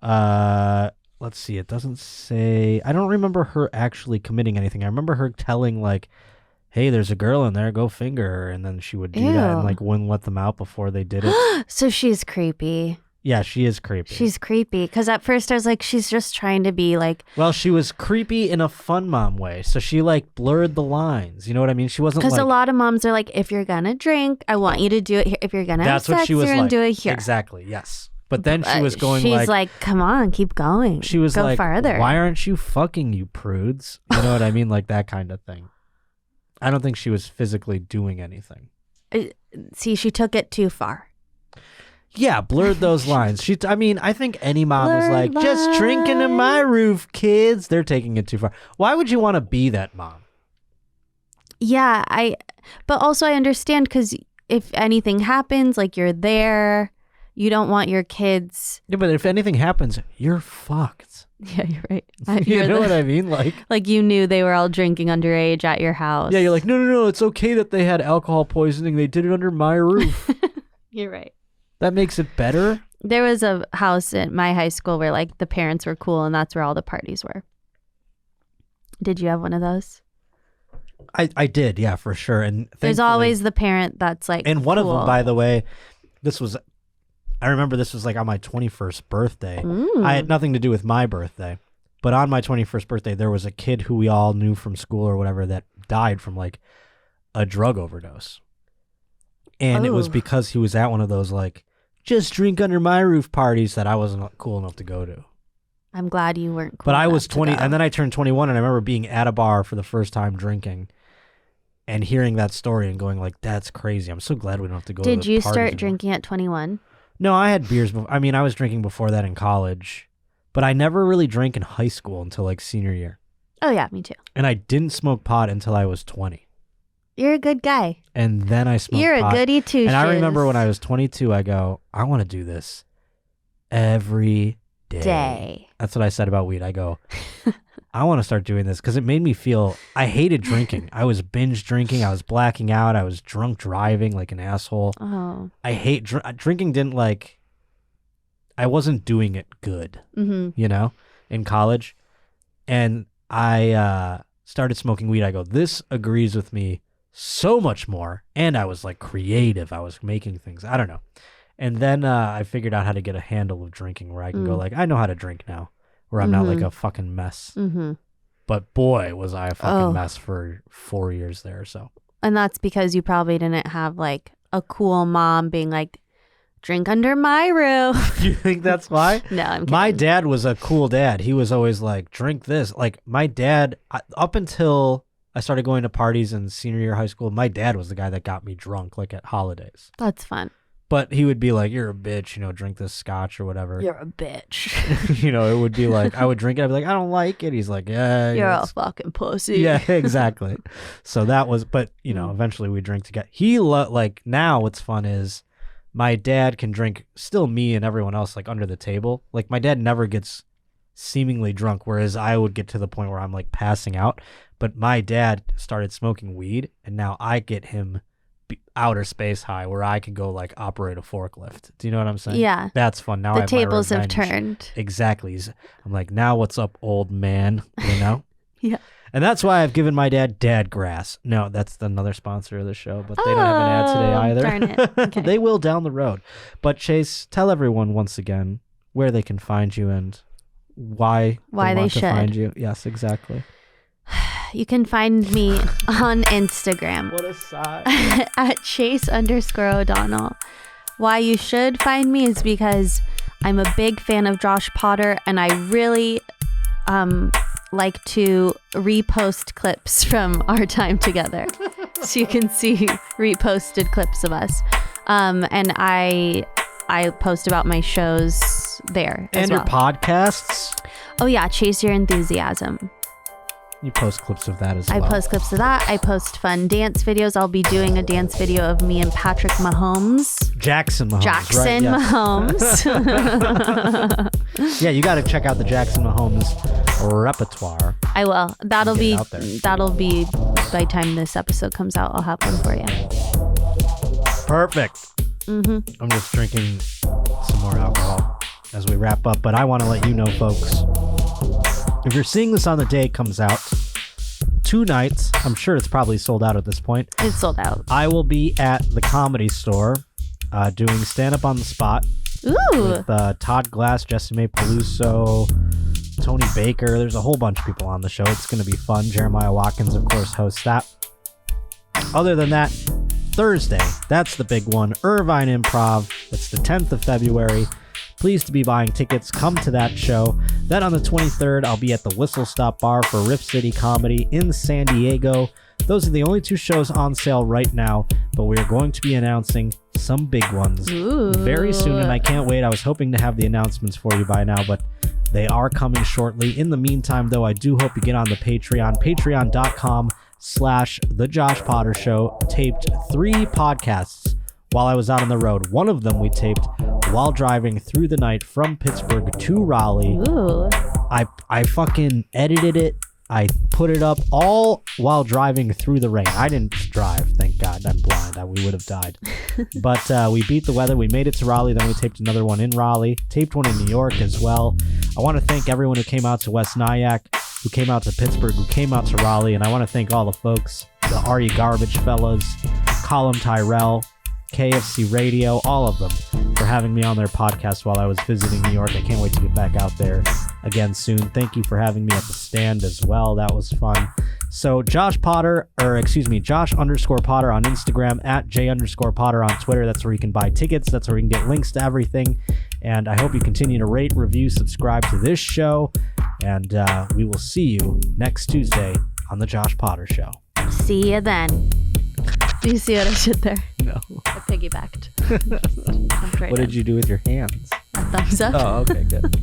Let's see. It doesn't say. I don't remember her actually committing anything. I remember her telling, like, hey, there's a girl in there, go finger her. And then she would do that and, like, wouldn't let them out before they did it. So she's creepy. Yeah, she is creepy. She's creepy. Because at first I was like, she's just trying to be like... Well, she was creepy in a fun mom way. So she, like, blurred the lines. You know what I mean? She wasn't like... Because a lot of moms are like, if you're going to drink, I want you to do it here. If you're going to have That's what sex, she was you're going like. to do it here. Exactly, yes. But then she was going She's like, come on, keep going. She was Go like, farther. why aren't you fucking, you prudes? You know what I mean? Like that kind of thing. I don't think she was physically doing anything. See, she took it too far. Yeah, blurred those lines. I think any mom was Blurred like, just drinking in my roof, kids. They're taking it too far. Why would you want to be that mom? Yeah, but also I understand because if anything happens, like you're there, you don't want your kids. Yeah, but if anything happens, you're fucked. Yeah, you're right. You know what I mean? Like you knew they were all drinking underage at your house. Yeah, you're like, no, it's okay that they had alcohol poisoning. They did it under my roof. You're right. That makes it better. There was a house at my high school where like the parents were cool and that's where all the parties were. Did you have one of those? I did, yeah, for sure. And there's always the parent that's like, and one cool. of them, by the way, I remember this was like on my 21st birthday. I had nothing to do with my birthday, but on my 21st birthday, there was a kid who we all knew from school or whatever that died from like a drug overdose. And it was because he was at one of those like, just drink under my roof parties that I wasn't cool enough to go to. I'm glad you weren't cool. But I was 20, and then I turned 21, and I remember being at a bar for the first time drinking and hearing that story and going like, that's crazy. I'm so glad we don't have to go to the Did you start anymore. drinking at 21? No, I had beers. I mean, I was drinking before that in college, but I never really drank in high school until like senior year. Oh, yeah, me too. And I didn't smoke pot until I was 20. You're a good guy. And then I smoked You're pot. a goody two-shoes. And I remember when I was 22, I go, I want to do this every day. That's what I said about weed. I go, I want to start doing this because it made me feel, I hated drinking. I was binge drinking. I was blacking out. I was drunk driving like an asshole. Oh. I hate drinking. Didn't like, I wasn't doing it good, you know, in college. And I started smoking weed. I go, this agrees with me so much more. And I was like creative. I was making things. I don't know. And then I figured out how to get a handle of drinking where I can go like, I know how to drink now, where I'm not like a fucking mess. But boy, was I a fucking mess for 4 years there. So. And that's because you probably didn't have like a cool mom being like, drink under my roof. You think that's why? No, I'm kidding. My dad was a cool dad. He was always like, drink this. Like my dad, up until I started going to parties in senior year of high school, my dad was the guy that got me drunk, like at holidays. That's fun. But he would be like, you're a bitch, you know, drink this scotch or whatever. You're a bitch. You know, it would be like, I would drink it. I'd be like, I don't like it. He's like, yeah. You're a fucking pussy. Yeah, exactly. So that was, but, you know, eventually we drink together. He, like, now what's fun is my dad can drink, still me and everyone else, like, under the table. Like, my dad never gets seemingly drunk, whereas I would get to the point where I'm, like, passing out. But my dad started smoking weed, and now I get him outer space high where I could go like operate a forklift. Do you know what I'm saying? Yeah. That's fun. Now The I have my tables have revenge. turned. Exactly. I'm like, now what's up, old man? You know? Yeah. And that's why I've given my dad Dadgrass. No, that's another sponsor of the show, but they don't have an ad today either. Darn it. Okay. They will down the road. But Chase, tell everyone once again where they can find you and why they want to should. find you. Yes, exactly. You can find me on Instagram What a sigh. at Chase_O'Donnell. Why you should find me is because I'm a big fan of Josh Potter, and I really like to repost clips from our time together. So you can see reposted clips of us. And I post about my shows there as And well. your podcasts. Oh yeah, Chase Your Enthusiasm. You post clips of that as I well. post clips of that. I post fun dance videos. I'll be doing a dance video of me and Patrick Mahomes. Jackson Mahomes. Jackson right? Yes. Mahomes. Yeah, you got to check out the Jackson Mahomes repertoire. I will. That'll Get it be out there. by the time this episode comes out. I'll have one for you. Perfect. I'm just drinking some more alcohol as we wrap up, but I want to let you know, folks, if you're seeing this on the day it comes out, tonight, I'm sure it's probably sold out at this point, It's sold out. I will be at the Comedy Store doing stand-up on the spot Ooh. with Todd Glass, Jessime Peluso, Tony Baker. There's a whole bunch of people on the show. It's going to be fun. Jeremiah Watkins, of course, hosts that. Other than that, Thursday, that's the big one. Irvine Improv. It's the 10th of February. Pleased to be buying tickets. Come to that show. Then on the 23rd, I'll be at the Whistle Stop Bar for Riff City Comedy in San Diego. Those are the only two shows on sale right now, but we are going to be announcing some big ones Ooh. very soon, and I can't wait. I was hoping to have the announcements for you by now, but they are coming shortly. In the meantime, though, I do hope you get on the Patreon, patreon.com/The Josh Potter Show. Taped 3 podcasts while I was out on the road. One of them we taped while driving through the night from Pittsburgh to Raleigh. Ooh. I fucking edited it. I put it up all while driving through the rain. I didn't drive, thank God. I'm blind. We would have died. But we beat the weather. We made it to Raleigh. Then we taped another one in Raleigh. Taped one in New York as well. I want to thank everyone who came out to West Nyack, who came out to Pittsburgh, who came out to Raleigh. And I want to thank all the folks, the Are You Garbage fellas, Colin Tyrell, KFC Radio, all of them, for having me on their podcast while I was visiting New York. I can't wait to get back out there again soon. Thank you for having me at the stand as well. That was fun. So Josh Potter on Instagram, at J_Potter on Twitter. That's where you can buy tickets. That's where you can get links to everything. And I hope you continue to rate, review, subscribe to this show. And we will see you next Tuesday on the Josh Potter Show. See you then. Do you see what I did there? No. I piggybacked. What did you do with your hands? A thumbs up. Oh, okay, good.